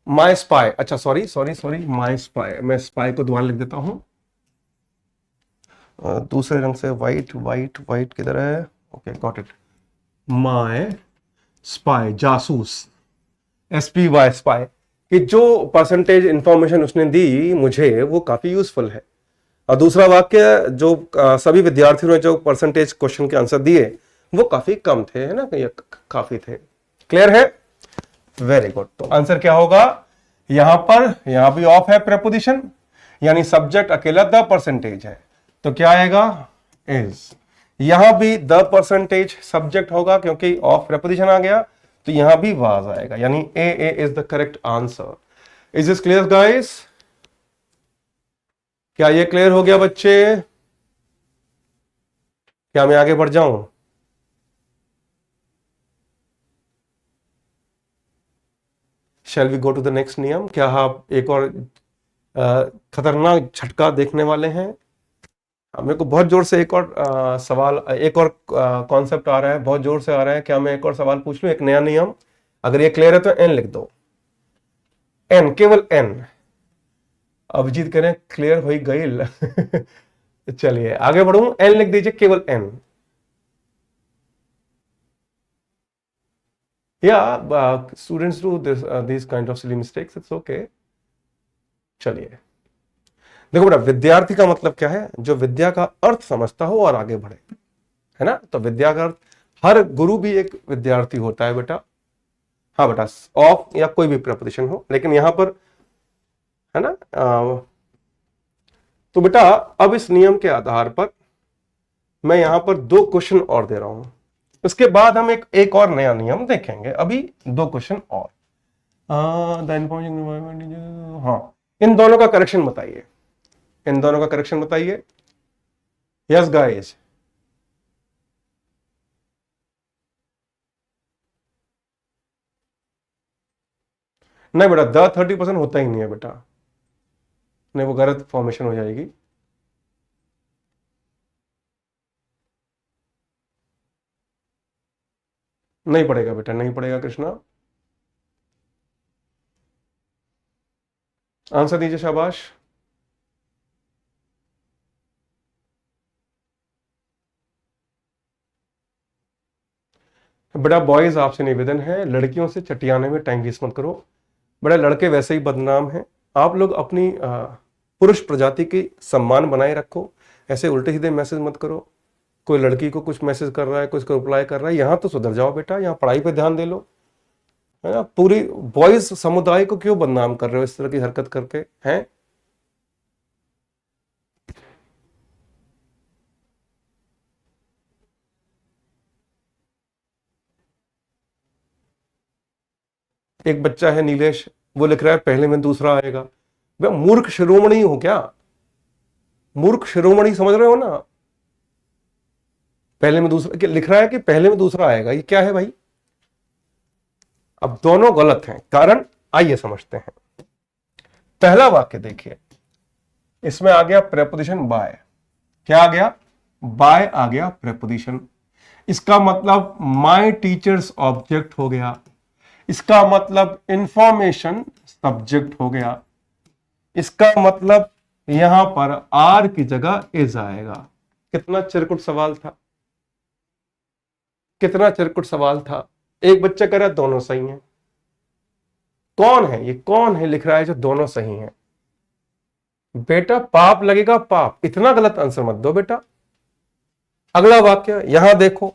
माई स्पाई, अच्छा सॉरी सॉरी सॉरी, माई स्पाई, मैं स्पाई को दोबारा लिख देता हूं दूसरे रंग से। वाइट वाइट वाइट किधर है? Okay, got it. My spy, जासूस, SPY, स्पाई। कि जो परसेंटेज इंफॉर्मेशन उसने दी मुझे वो काफी यूजफुल है। और दूसरा वाक्य, जो सभी विद्यार्थियों ने जो परसेंटेज क्वेश्चन के आंसर दिए वो काफी कम थे, है ना, काफी थे। क्लियर है? Very good. तो आंसर क्या होगा यहां पर? यहां भी ऑफ है प्रेपोजिशन, यानी सब्जेक्ट अकेला द परसेंटेज है, तो क्या आएगा? इज। यहां भी द परसेंटेज सब्जेक्ट होगा क्योंकि ऑफ प्रेपोजिशन आ गया, तो यहां भी वाज आएगा, यानी A is the correct answer. Is this clear guys? क्या ये क्लियर हो गया बच्चे? क्या मैं आगे बढ़ जाऊं? Shall we go to the next नियम? क्या आप एक और खतरनाक झटका देखने वाले हैं? मेरे को बहुत जोर से एक और सवाल, एक और कॉन्सेप्ट आ रहा है, बहुत जोर से आ रहा है। क्या मैं एक और सवाल पूछ लूं, एक नया नियम? अगर ये क्लियर है तो एन लिख दो। एन, केवल एन। अभिजीत कह रहे हैं क्लियर हो गई। चलिए आगे बढ़ूं, एन लिख दीजिए, केवल N. Students do this kind of silly mistakes, it's okay. चलिए, देखो बेटा, विद्यार्थी का मतलब क्या है? जो विद्या का अर्थ समझता हो और आगे बढ़े, है ना। तो विद्या का अर्थ, हर गुरु भी एक विद्यार्थी होता है बेटा। हाँ बेटा, ऑफ या कोई भी प्रपोजिशन हो, लेकिन यहां पर, है ना। तो बेटा, अब इस नियम के आधार पर मैं यहां पर दो क्वेश्चन और दे रहा हूं। उसके बाद हम एक और नया नियम देखेंगे। अभी दो क्वेश्चन और। हाँ, इन दोनों का करेक्शन बताइए, इन दोनों का करेक्शन बताइए। यस गाइस, नहीं बेटा, द 30% होता ही नहीं है बेटा, नहीं वो गलत फॉर्मेशन हो जाएगी। नहीं पड़ेगा बेटा, नहीं पड़ेगा कृष्णा। आंसर दीजिए, शाबाश। बेटा बॉयज, आपसे निवेदन है, लड़कियों से चटियाने में टाइम वेस्ट मत करो। बेटा लड़के वैसे ही बदनाम हैं। आप लोग अपनी पुरुष प्रजाति की सम्मान बनाए रखो, ऐसे उल्टे सीधे मैसेज मत करो। कोई लड़की को कुछ मैसेज कर रहा है, कुछ को रिप्लाई कर रहा है, यहां तो सुधर जाओ बेटा, यहाँ पढ़ाई पे ध्यान दे लो, है ना। पूरी बॉयज समुदाय को क्यों बदनाम कर रहे हो इस तरह की हरकत करके, हैं। एक बच्चा है नीलेश, वो लिख रहा है पहले में दूसरा आएगा। मैं मूर्ख शिरोमणि हूं क्या? मूर्ख शिरोमणि समझ रहे हो ना? पहले में दूसरा लिख रहा है कि पहले में दूसरा आएगा, ये क्या है भाई? अब दोनों गलत हैं, कारण आइए समझते हैं। पहला वाक्य देखिए, इसमें आ गया प्रेपोजिशन बाय। क्या आ गया? बाय आ गया प्रेपोजिशन। इसका मतलब माय टीचर्स ऑब्जेक्ट हो गया। इसका मतलब इंफॉर्मेशन सब्जेक्ट हो गया। इसका मतलब यहां पर आर की जगह इज आएगा। कितना चिरकुट सवाल था, कितना चिरकुट सवाल था। एक बच्चा कह रहा है दोनों सही हैं। कौन है ये, कौन है लिख रहा है जो दोनों सही हैं? बेटा पाप लगेगा पाप, इतना गलत आंसर मत दो बेटा। अगला वाक्य यहां देखो,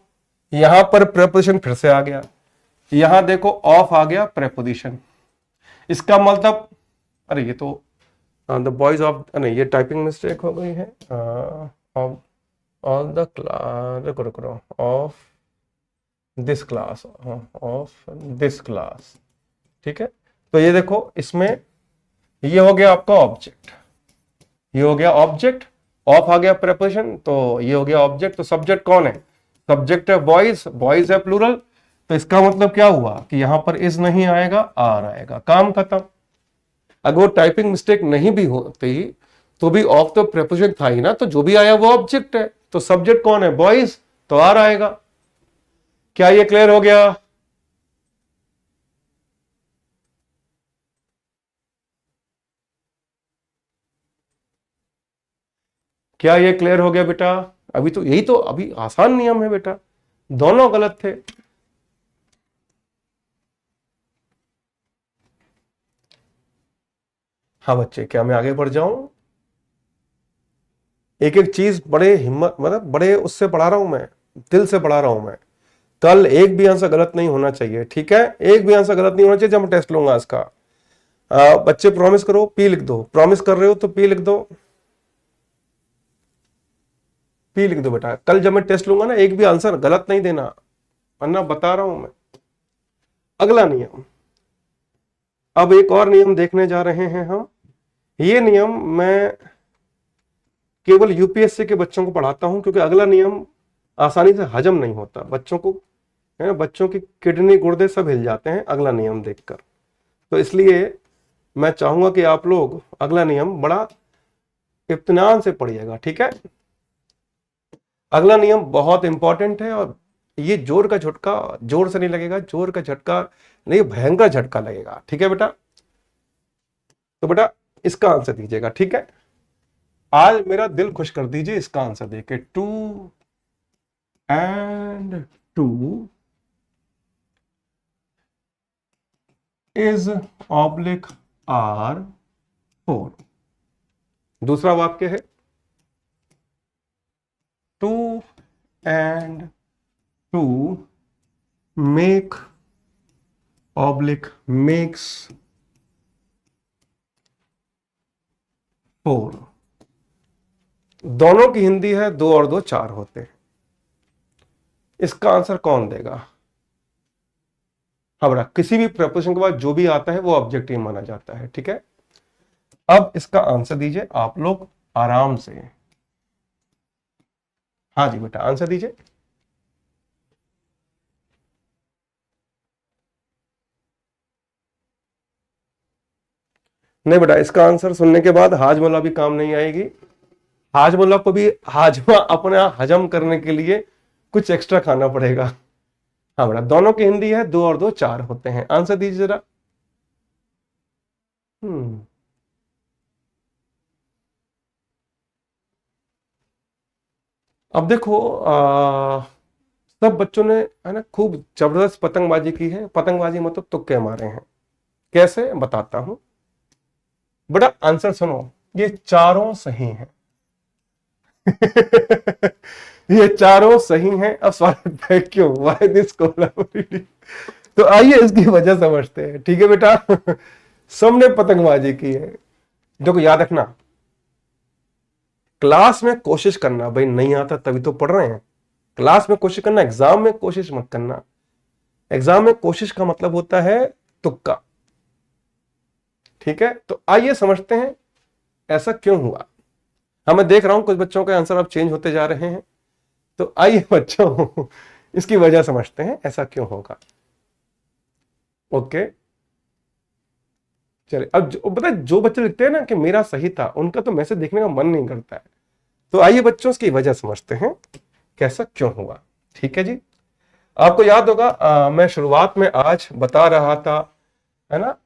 यहां पर प्रेपोजिशन फिर से आ गया। यहां देखो ऑफ आ गया प्रेपोजिशन। इसका मतलब, अरे ये तो द बॉयज ऑफ, नहीं ये टाइपिंग मिस्टेक हो गई है। ऑल द क्लास, रुको रुको, of this class, of this class, ठीक है। तो ये देखो, इसमें ये हो गया आपका ऑब्जेक्ट, ये हो गया ऑब्जेक्ट, ऑफ आ गया प्रेपोजिशन, तो ये हो गया ऑब्जेक्ट। तो सब्जेक्ट कौन है? सब्जेक्ट है बॉयज, बॉयज है प्लूरल। तो इसका मतलब क्या हुआ कि यहां पर इज नहीं आएगा, आर आएगा, काम खत्म। अगर वो टाइपिंग मिस्टेक नहीं भी होती तो भी ऑफ तो प्रेपोजिशन था ही ना, तो जो भी आया वो ऑब्जेक्ट है। तो सब्जेक्ट कौन है? बॉयज, तो आर आएगा। क्या ये क्लियर हो गया? क्या ये क्लियर हो गया बेटा? अभी तो यही तो अभी आसान नियम है बेटा, दोनों गलत थे। हाँ बच्चे, क्या मैं आगे बढ़ जाऊं? एक एक चीज बड़े हिम्मत, मतलब बड़े उससे पढ़ा रहा हूं मैं, दिल से पढ़ा रहा हूं मैं। कल एक भी आंसर गलत नहीं होना चाहिए, ठीक है? एक भी आंसर गलत नहीं होना चाहिए जब मैं टेस्ट लूंगा इसका। बच्चे प्रॉमिस करो, पी लिख दो। प्रॉमिस कर रहे हो तो पी लिख दो, पी लिख दो बेटा। कल जब मैं टेस्ट लूंगा ना, एक भी आंसर गलत नहीं देना, वरना बता रहा हूं मैं। अगला नियम, अब एक और नियम देखने जा रहे हैं हम। ये नियम मैं केवल यूपीएससी के बच्चों को पढ़ाता हूं, क्योंकि अगला नियम आसानी से हजम नहीं होता बच्चों को, है ना। बच्चों की किडनी गुर्दे सब हिल जाते हैं अगला नियम देखकर। तो इसलिए मैं चाहूंगा कि आप लोग अगला नियम बड़ा इत्मीनान से पढ़िएगा, ठीक है। अगला नियम बहुत इंपॉर्टेंट है, और ये जोर का झटका जोर से नहीं लगेगा, जोर का झटका नहीं, भयंकर झटका लगेगा, ठीक है बेटा। तो बेटा इसका आंसर दीजिएगा, ठीक है। आज मेरा दिल खुश कर दीजिए इसका आंसर देके। 2 and 2 is ऑब्लिक आर 4। दूसरा वाक्य है 2 and 2 make ऑब्लिक मेक्स 4। दोनों की हिंदी है 2 और 2 4 होते हैं। इसका आंसर कौन देगा? हाँ बेटा, किसी भी प्रपोजिशन के बाद जो भी आता है वो ऑब्जेक्टिव माना जाता है, ठीक है। अब इसका आंसर दीजिए आप लोग आराम से। हाँ जी बेटा, आंसर दीजिए। नहीं बेटा, इसका आंसर सुनने के बाद हाजमोला भी काम नहीं आएगी। हाजमोला को भी हाजमा अपना हजम करने के लिए कुछ एक्स्ट्रा खाना पड़ेगा। हाँ बेटा, दोनों की हिंदी है 2 और 2 4 होते हैं। आंसर दीजिए जरा। अब देखो, सब बच्चों ने, है ना, खूब जबरदस्त पतंगबाजी की है। पतंगबाजी मतलब तुक्के मारे हैं। कैसे बताता हूं बेटा, आंसर सुनो। ये चारों सही हैं। ये चारों सही हैं। अब सवाल है क्यों, व्हाई दिस कोलैबोरेटिव। तो आइए इसकी वजह समझते हैं। ठीक है बेटा, सबने पतंगबाजी की है। देखो याद रखना, क्लास में कोशिश करना, भाई नहीं आता तभी तो पढ़ रहे हैं। क्लास में कोशिश करना, एग्जाम में कोशिश मत करना। एग्जाम में कोशिश का मतलब होता है तुक्का। ठीक है, तो आइए समझते हैं ऐसा क्यों हुआ। हाँ, मैं देख रहा हूं कुछ बच्चों के आंसर अब चेंज होते जा रहे हैं। तो आइए बच्चों इसकी वजह समझते हैं ऐसा क्यों होगा। ओके, चलिए। अब पता है जो बच्चे लिखते हैं ना कि मेरा सही था, उनका तो मैसेज देखने का मन नहीं करता है। तो आइए बच्चों इसकी वजह समझते हैं कैसा क्यों हुआ। ठीक है जी, आपको याद होगा मैं शुरुआत में आज बता रहा था, है ना,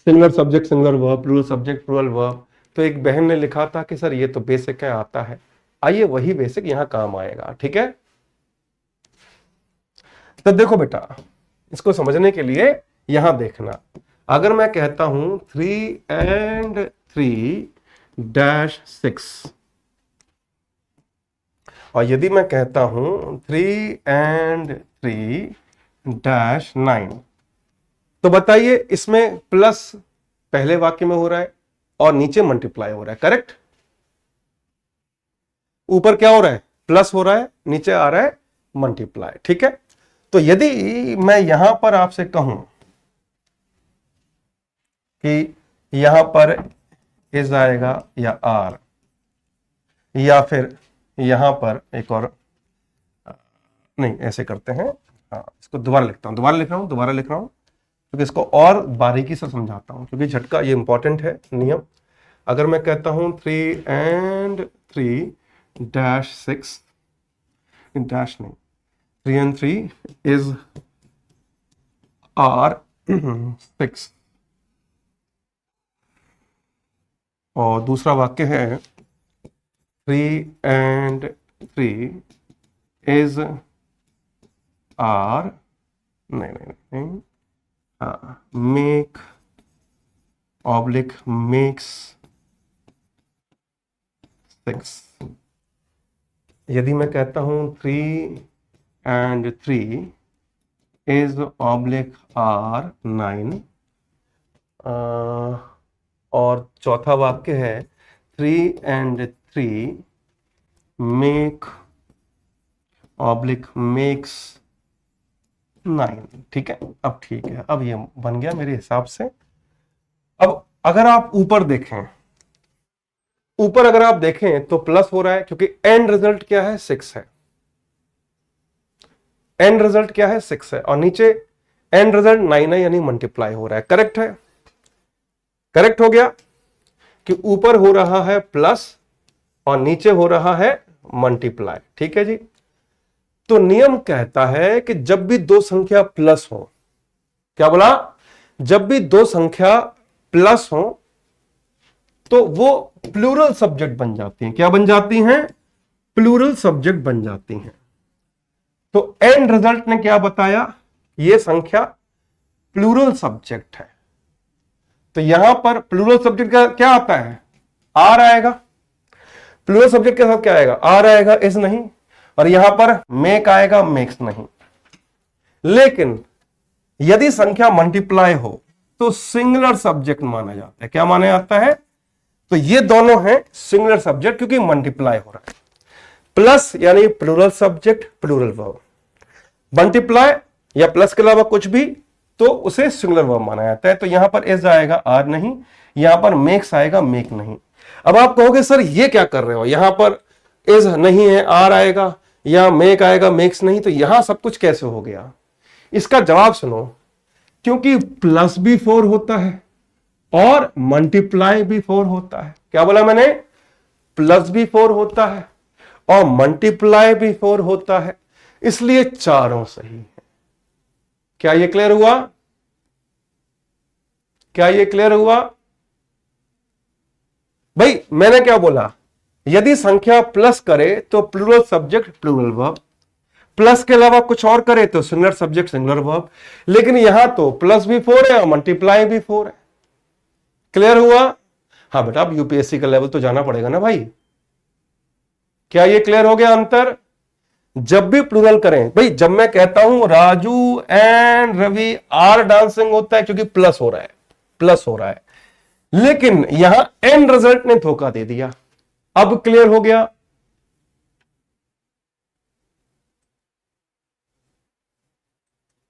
singular subject singular verb, plural subject plural verb. तो एक बहन ने लिखा था कि सर ये तो बेसिक है, आता है। आइए वही बेसिक यहां काम आएगा। ठीक है, तो देखो बेटा, इसको समझने के लिए यहां देखना। अगर मैं कहता हूं 3 and 3-6, और यदि मैं कहता हूं 3 and 3-9, तो बताइए इसमें प्लस पहले वाक्य में हो रहा है और नीचे मल्टीप्लाई हो रहा है, करेक्ट। ऊपर क्या हो रहा है, प्लस हो रहा है, नीचे आ रहा है मल्टीप्लाई। ठीक है, तो यदि मैं यहां पर आपसे कहूं कि यहां पर इज आएगा या आर, या फिर यहां पर एक और, नहीं ऐसे करते हैं, हाँ इसको दोबारा लिखता हूं, दोबारा लिख रहा हूं क्योंकि इसको और बारीकी से समझाता हूं, क्योंकि झटका ये इंपॉर्टेंट है नियम। अगर मैं कहता हूं 3 and 3-6, डैश नहीं, 3 and 3 इज आर 6, और दूसरा वाक्य है 3 and 3 इज आर, नहीं, हाँ, मेक ऑब्लिक मेक्स 6। यदि मैं कहता हूं 3 and 3 इज ऑब्लिक आर 9, और चौथा वाक्य है 3 and 3 मेक ऑब्लिक मेक्स 9। ठीक है, अब ठीक है, अब ये बन गया मेरे हिसाब से। अब अगर आप ऊपर देखें, ऊपर अगर आप देखें तो प्लस हो रहा है क्योंकि एंड रिजल्ट क्या है, 6 है। एंड रिजल्ट क्या है, 6 है, और नीचे एंड रिजल्ट 9 है, यानी मल्टीप्लाई हो रहा है। करेक्ट है, करेक्ट हो गया कि ऊपर हो रहा है प्लस और नीचे हो रहा है मल्टीप्लाई। ठीक है जी, तो नियम कहता है कि जब भी दो संख्या प्लस हो, क्या बोला, जब भी दो संख्या प्लस हो तो वो प्लूरल सब्जेक्ट बन जाती हैं। क्या बन जाती हैं, प्लूरल सब्जेक्ट बन जाती हैं। तो एंड रिजल्ट ने क्या बताया, ये संख्या प्लूरल सब्जेक्ट है। तो यहां पर प्लूरल सब्जेक्ट का क्या आता है, आर आएगा। प्लूरल सब्जेक्ट के साथ क्या आएगा, आर आएगा, इज नहीं, और यहां पर मेक आएगा, मेक्स नहीं। लेकिन यदि संख्या मल्टीप्लाई हो तो सिंगुलर सब्जेक्ट माना जाता है। क्या माना जाता है, तो ये दोनों हैं सिंगुलर सब्जेक्ट क्योंकि मल्टीप्लाई हो रहा है। प्लस यानी plural subject plural verb, multiply या प्लस के अलावा कुछ भी तो उसे सिंगुलर वर्ब माना जाता है। तो यहां पर इज आएगा, आर नहीं, यहां पर मेक्स आएगा, मेक नहीं। अब आप कहोगे सर ये क्या कर रहे हो, यहां पर इज नहीं है, आर आएगा, या मेक आएगा, मेक्स नहीं, तो यहां सब कुछ कैसे हो गया। इसका जवाब सुनो, क्योंकि प्लस भी 4 होता है और मल्टीप्लाई भी 4 होता है। क्या बोला मैंने, प्लस भी 4 होता है और मल्टीप्लाई भी 4 होता है, इसलिए चारों सही है। क्या ये क्लियर हुआ, क्या ये क्लियर हुआ भाई। मैंने क्या बोला, यदि संख्या प्लस करे तो plural subject plural verb, plus के अलावा कुछ और करे तो सिंगुलर सब्जेक्ट सिंगुलर वर्ब। लेकिन यहां तो प्लस भी 4 है और मल्टीप्लाई भी 4 है। क्लियर हुआ। हाँ बेटा, अब यूपीएससी का लेवल तो जाना पड़ेगा ना भाई। क्या ये क्लियर हो गया अंतर? जब भी प्लूरल करें भाई, जब मैं कहता हूं Raju and Ravi are dancing, होता है क्योंकि प्लस हो रहा है, प्लस हो रहा है। लेकिन यहां एंड रिजल्ट ने धोखा दे दिया। अब क्लियर हो गया?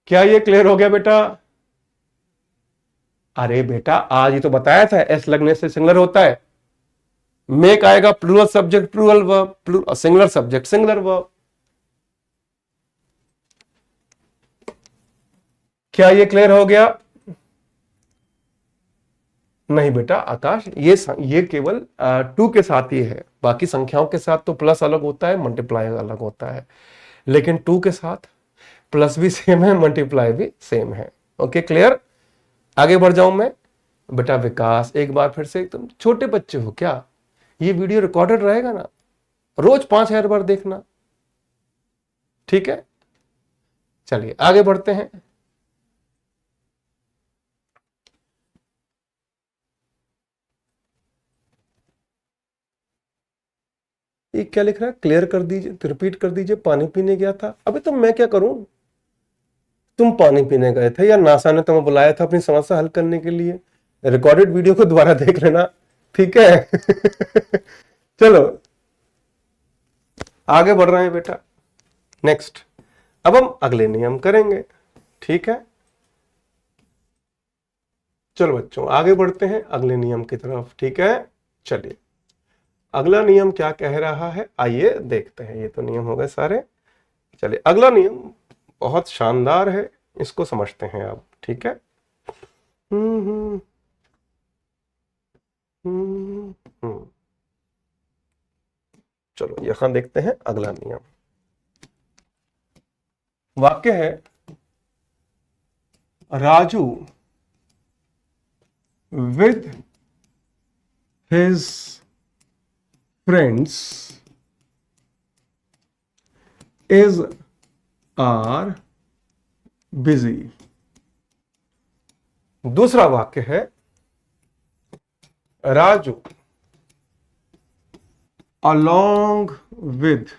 क्या ये क्लियर हो गया बेटा? अरे बेटा, आज ही तो बताया था एस लगने से सिंगुलर होता है। मेक आएगा plural subject plural verb, singular subject singular verb. क्या ये क्लियर हो गया? नहीं बेटा आकाश, ये केवल टू के साथ ही है, बाकी संख्याओं के साथ तो प्लस अलग होता है, मल्टीप्लाई अलग होता है, लेकिन टू के साथ प्लस भी सेम है, मल्टीप्लाई भी सेम है। Okay clear? आगे बढ़ जाऊं मैं। बेटा विकास, एक बार फिर से, तुम छोटे बच्चे हो क्या? ये वीडियो रिकॉर्डेड रहेगा ना, रोज 5,000 बार देखना, ठीक है? चलिए आगे बढ़ते हैं। ये क्या लिख रहा है? क्लियर कर दीजिए, रिपीट कर दीजिए। पानी पीने गया था। अबे तो मैं क्या करूं? तुम पानी पीने गए थे या नासा ने तुम्हें बुलाया था अपनी समस्या हल करने के लिए? रिकॉर्डेड वीडियो को दोबारा देख लेना, ठीक है? चलो आगे बढ़ रहे हैं बेटा। नेक्स्ट, अब हम अगले नियम करेंगे, ठीक है? चलो बच्चों आगे बढ़ते हैं अगले नियम की तरफ, ठीक है? चलिए अगला नियम क्या कह रहा है, आइए देखते हैं। ये तो नियम हो गए सारे। चलिए अगला नियम बहुत शानदार है, इसको समझते हैं आप, ठीक है? हम्म हम्म हम्म हम्म। चलो यहां देखते हैं अगला नियम। वाक्य है, Raju with his friends are busy। दूसरा वाक्य है, Raju along with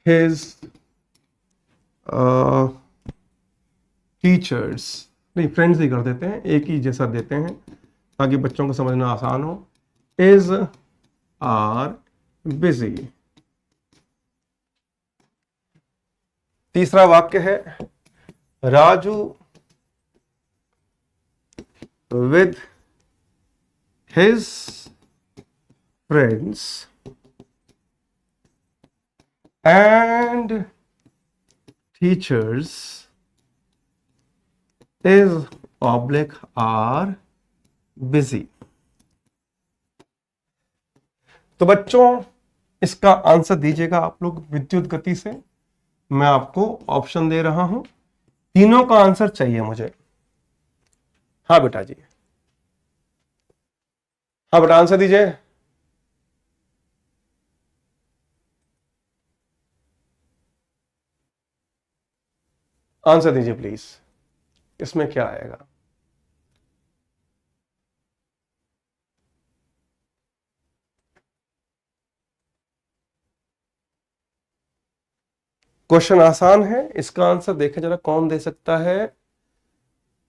his teachers, नहीं फ्रेंड्स ही कर देते हैं, एक ही जैसा देते हैं ताकि बच्चों को समझना आसान हो। Is are busy. तीसरा वाक्य है, Raju with his friends and teachers is oblique are busy। तो बच्चों इसका आंसर दीजिएगा आप लोग विद्युत गति से। मैं आपको ऑप्शन दे रहा हूं, तीनों का आंसर चाहिए मुझे। हाँ बेटा जी, हाँ बेटा आंसर दीजिए। आंसर दीजिए प्लीज, इसमें क्या आएगा? क्वेश्चन आसान है, इसका आंसर देखें जरा कौन दे सकता है।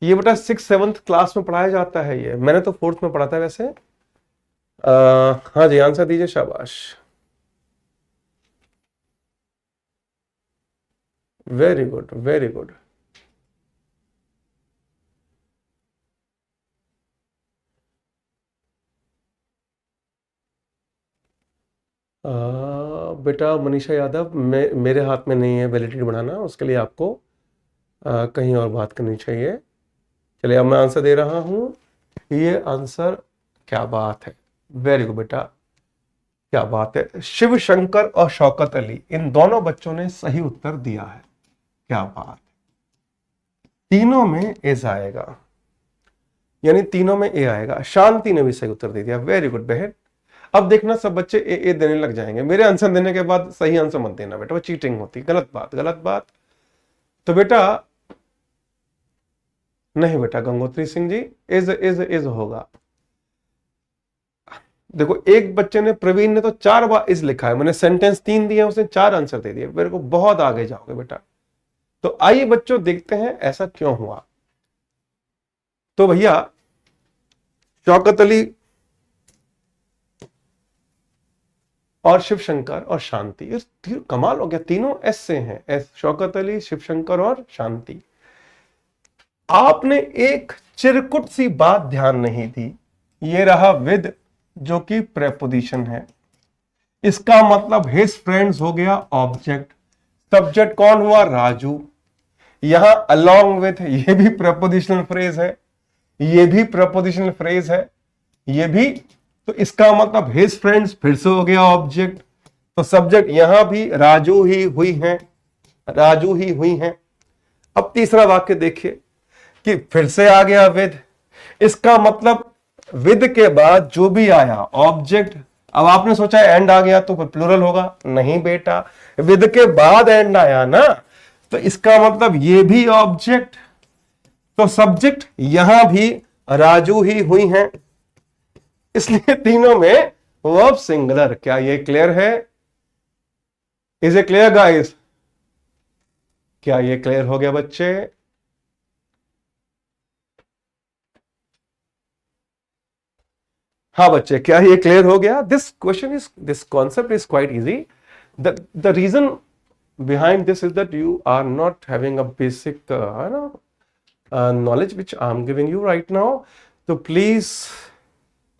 ये बेटा 6th-7th क्लास में पढ़ाया जाता है, ये मैंने तो 4th में पढ़ा था वैसे। हाँ जी आंसर दीजिए, शाबाश, वेरी गुड वेरी गुड। बेटा मनीषा यादव, मेरे हाथ में नहीं है वैलिडिटी बढ़ाना, उसके लिए आपको कहीं और बात करनी चाहिए। चलिए अब मैं आंसर दे रहा हूं। ये आंसर, क्या बात है, वेरी गुड बेटा, क्या बात है। शिव शंकर और शौकत अली, इन दोनों बच्चों ने सही उत्तर दिया है, क्या बात। तीनों में एस आएगा, यानी तीनों में ए आएगा। शांति ने भी सही उत्तर दे दिया, वेरी गुड बहन। अब देखना सब बच्चे ए देने लग जाएंगे, मेरे आंसर देने के बाद सही आंसर मत देना बेटा, वो चीटिंग होती, गलत बात गलत बात। तो बेटा नहीं बेटा गंगोत्री सिंह जी, इज होगा, देखो एक बच्चे ने, प्रवीण ने तो 4 बार इस लिखा है, मैंने सेंटेंस 3 दिए, उसने 4 आंसर दे दिए, मेरे को बहुत आगे जाओगे बेटा। तो आइए बच्चों देखते हैं ऐसा क्यों हुआ। तो भैया शौकत अली और शिव शंकर और शांति, कमाल हो गया, तीनों एस से हैं, एस, शौकत अली, शिव शंकर और शांति। आपने एक चिरकुट सी बात ध्यान नहीं दी, ये रहा विद जो कि प्रेपोजिशन है, इसका मतलब हिज फ्रेंड्स हो गया ऑब्जेक्ट, सब्जेक्ट कौन हुआ, राजू। यहां अलोंग विथ, ये भी प्रेपोजिशनल फ्रेज है, ये भी प्रेपोजिशनल फ्रेज है, ये भी, तो इसका मतलब हिज फ्रेंड्स फिर से हो गया ऑब्जेक्ट, तो सब्जेक्ट यहां भी राजू ही हुई है, राजू ही हुई है। अब तीसरा वाक्य देखिए कि फिर से आ गया विद, इसका मतलब विद के बाद जो भी आया ऑब्जेक्ट, अब आपने सोचा एंड आ गया तो प्लूरल होगा, नहीं बेटा, विद के बाद एंड आया ना, तो इसका मतलब ये भी ऑब्जेक्ट, तो सब्जेक्ट यहां भी राजू ही हुई हैं, इसलिए तीनों में वर्ब सिंगुलर। क्या ये क्लियर है? Is a clear guys? क्या ये क्लियर हो गया बच्चे? हाँ बच्चे, क्या ये क्लियर हो गया? This question is, this concept is quite easy. The reason behind this is that you are not having a basic knowledge which I am giving you right now. तो प्लीज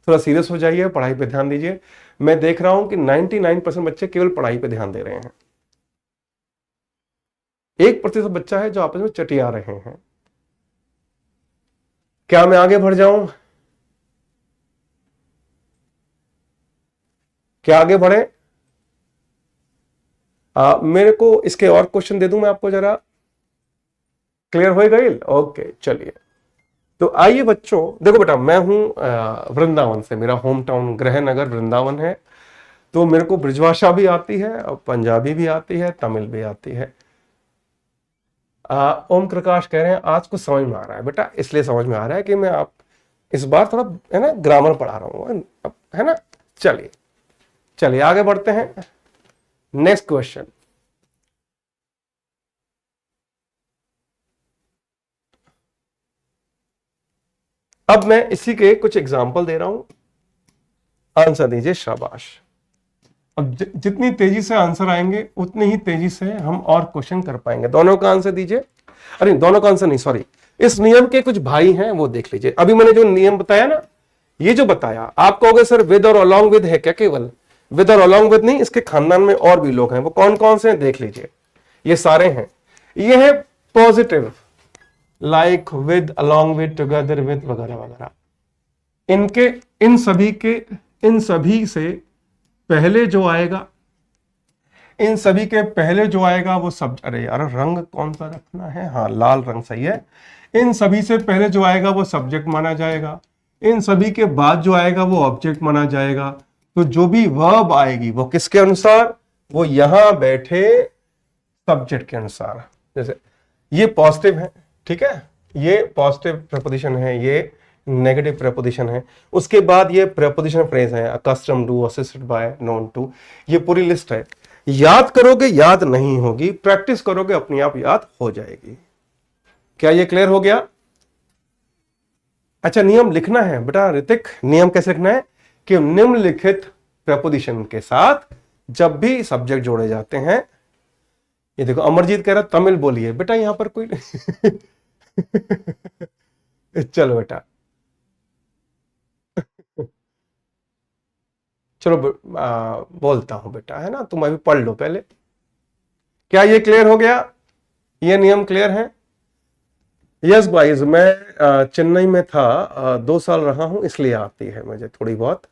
थोड़ा सीरियस हो जाइए, पढ़ाई पे ध्यान दीजिए। मैं देख रहा हूं कि 99% बच्चे केवल पढ़ाई पे ध्यान दे रहे हैं, 1% बच्चा है जो आपस में चटिया रहे हैं। क्या मैं आगे बढ़ जाऊं? क्या आगे बढ़े? मेरे को इसके और क्वेश्चन दे दूं मैं आपको जरा, क्लियर हो गई? ओके चलिए, तो आइए बच्चों, देखो बेटा मैं हूं वृंदावन से, मेरा होम टाउन गृह नगर वृंदावन है, तो मेरे को ब्रजभाषा भी आती है और पंजाबी भी आती है, तमिल भी आती है। ओम प्रकाश कह रहे हैं आज कुछ समझ में आ रहा है बेटा, इसलिए समझ में आ रहा है कि मैं आप इस बार थोड़ा है ना ग्रामर पढ़ा रहा हूं, है ना। चलिए चलिए आगे बढ़ते हैं, नेक्स्ट क्वेश्चन। अब मैं इसी के कुछ एग्जाम्पल दे रहा हूं, आंसर दीजिए, शाबाश। अब जितनी तेजी से आंसर आएंगे उतनी ही तेजी से हम और क्वेश्चन कर पाएंगे। दोनों का आंसर दीजिए, अरे दोनों का आंसर नहीं, सॉरी, इस नियम के कुछ भाई हैं वो देख लीजिए। अभी मैंने जो नियम बताया ना, ये जो बताया, आप कहोगे सर विद और अलोंग विद है क्या? केवल विद और अलोंग विद नहीं, इसके खानदान में और भी लोग हैं, वो कौन कौन से हैं देख लीजिए, ये सारे हैं। ये है positive, like with, along with, together with वगैरह वगैरह। इनके इन सभी से पहले जो आएगा, इन सभी के पहले जो आएगा वो सब, अरे यार रंग कौन सा रखना है, हाँ लाल रंग सही है। इन सभी से पहले जो आएगा वो सब्जेक्ट माना जाएगा, इन सभी के बाद जो आएगा वो ऑब्जेक्ट माना जाएगा। तो जो भी वर्ब आएगी वो किसके अनुसार? वो यहां बैठे सब्जेक्ट के अनुसार। जैसे ये पॉजिटिव है, ठीक है, ये पॉजिटिव प्रपोजिशन है, ये नेगेटिव प्रपोजिशन है, उसके बाद ये प्रपोजिशन फ्रेज है, accustom to, assisted by, known to, ये पूरी लिस्ट है। याद करोगे याद नहीं होगी, प्रैक्टिस करोगे अपने आप याद हो जाएगी। क्या ये क्लियर हो गया? अच्छा नियम लिखना है बेटा ऋतिक, नियम कैसे लिखना है कि निम्नलिखित प्रपोजिशन के साथ जब भी सब्जेक्ट जोड़े जाते हैं, ये देखो अमरजीत कह रहा तमिल बोलिए, बेटा यहां पर कोई चलो बेटा चलो बोलता हूं बेटा, है ना, तुम अभी पढ़ लो पहले। क्या ये क्लियर हो गया? ये नियम क्लियर है? यस भाई, मैं चेन्नई में था, 2 साल रहा हूं, इसलिए आती है मुझे थोड़ी बहुत।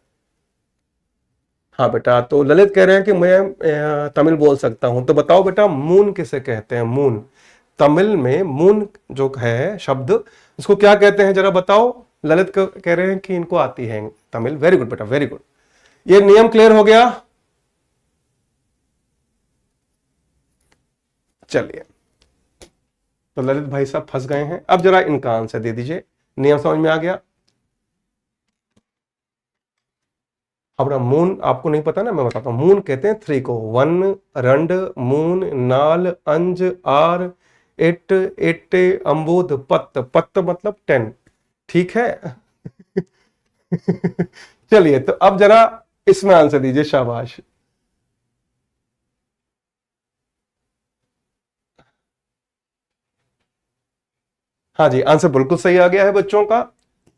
हाँ बेटा, तो ललित कह रहे हैं कि मैं तमिल बोल सकता हूं, तो बताओ बेटा मून किसे कहते हैं? मून, तमिल में मून जो है शब्द, उसको क्या कहते हैं जरा बताओ। ललित कह रहे हैं कि इनको आती है तमिल, वेरी गुड बेटा, वेरी गुड। ये नियम क्लियर हो गया? चलिए, तो ललित भाई साहब फंस गए हैं, अब जरा इनका आंसर दे दीजिए। नियम समझ में आ गया? अपना मून आपको नहीं पता ना, मैं बताता हूँ। मून कहते हैं 3 को, 1 रंड, मून, नाल, अंज, आर, इट, इट्टे, अम्बुद, पत्त। पत्त मतलब 10, ठीक है। चलिए, तो अब जरा इसमें आंसर दीजिए, शाबाश। हाँ जी, आंसर बिल्कुल सही आ गया है बच्चों का।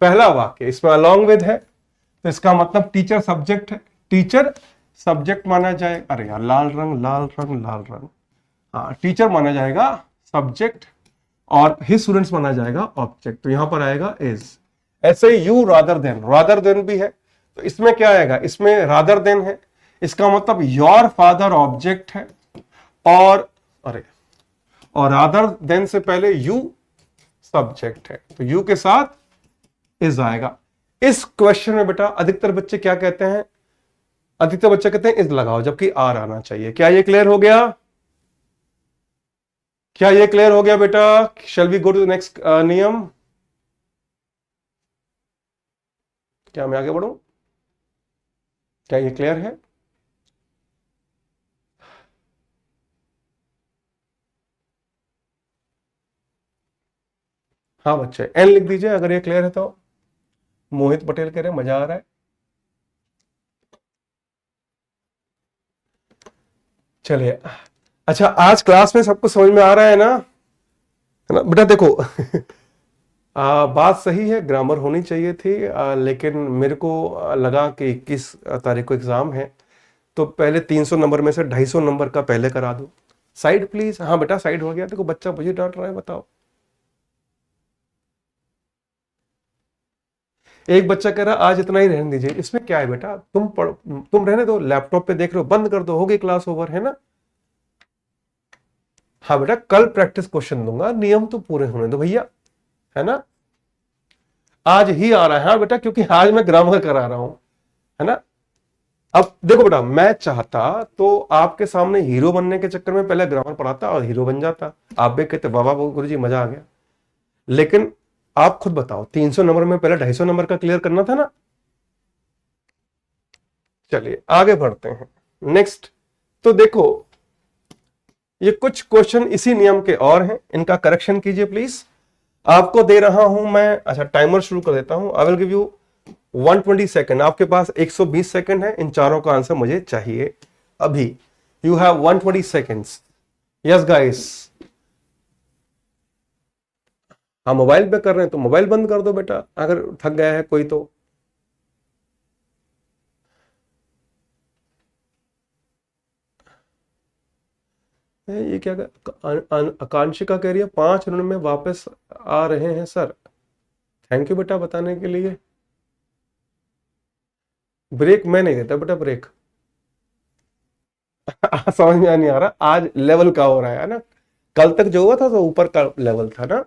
पहला वाक्य इसमें अलोंग विद है, तो इसका मतलब टीचर सब्जेक्ट है, टीचर सब्जेक्ट माना जाए। अरे यार, लाल रंग लाल रंग लाल रंग, हाँ, टीचर माना जाएगा सब्जेक्ट और हिज स्टूडेंट्स माना जाएगा ऑब्जेक्ट, तो यहां पर आएगा इज। ऐसे ही यू रादर देन भी है, तो इसमें क्या आएगा, इसमें रादर देन है, इसका मतलब योर फादर ऑब्जेक्ट है, और अरे, और रादर देन से पहले यू सब्जेक्ट है, तो यू के साथ इज आएगा। इस क्वेश्चन में बेटा अधिकतर बच्चे क्या कहते हैं, अधिकतर बच्चे कहते हैं इज लगाओ, जबकि आर आना चाहिए। क्या ये क्लियर हो गया, क्या ये क्लियर हो गया बेटा? Shall we go to the next नियम? क्या मैं आगे बढ़ूं? क्या ये क्लियर है? हाँ बच्चे, एन लिख दीजिए अगर ये क्लियर है तो। मोहित पटेल कह रहे हैं मजा आ रहा है। चलिए, अच्छा, आज क्लास में सबको समझ में आ रहा है ना बेटा? देखो, बात सही है, ग्रामर होनी चाहिए थी, लेकिन मेरे को लगा कि 21 तारीख को एग्जाम है, तो पहले 300 नंबर में से 250 नंबर का पहले करा दो। Side please. हाँ बेटा, साइड हो गया। देखो, बच्चा मुझे डांट रहा है, बताओ। एक बच्चा कह रहा आज इतना ही रहने दीजिए, इसमें क्या है बेटा? तुम रहने दो, लैपटॉप पे देख रहे हो, बंद कर दो, होगी क्लास ओवर, है ना? हाँ बेटा, कल प्रैक्टिस क्वेश्चन दूंगा, नियम तो पूरे होने दो भैया, है ना? आज ही आ रहा है, हाँ बेटा, क्योंकि आज मैं ग्रामर करा रहा हूं, है ना? अब देखो बेटा, मैं चाहता तो आपके सामने हीरो बनने के चक्कर में पहले ग्रामर पढ़ाता और हीरो बन जाता, आप भी कहते वाह वाह गुरु जी मजा आ गया। लेकिन आप खुद बताओ, 300 नंबर में पहले 250 नंबर का क्लियर करना था ना? चलिए आगे बढ़ते हैं, नेक्स्ट। तो देखो, ये कुछ क्वेश्चन इसी नियम के और हैं, इनका करेक्शन कीजिए प्लीज। आपको दे रहा हूं मैं, अच्छा टाइमर शुरू कर देता हूं। I will give you 120 second, आपके पास 120 सेकंड है, इन चारों का आंसर मुझे चाहिए अभी। You have 120 seconds. Yes guys. हाँ, मोबाइल पे कर रहे हैं तो मोबाइल बंद कर दो बेटा, अगर थक गया है कोई तो। ये क्या आकांक्षिका कह रही है 5 मिनट में वापस आ रहे हैं सर। थैंक यू बेटा बताने के लिए। ब्रेक मैं नहीं देता बेटा, ब्रेक। समझ में नहीं आ रहा, आज लेवल का हो रहा है ना? कल तक जो हुआ था तो ऊपर का लेवल था ना।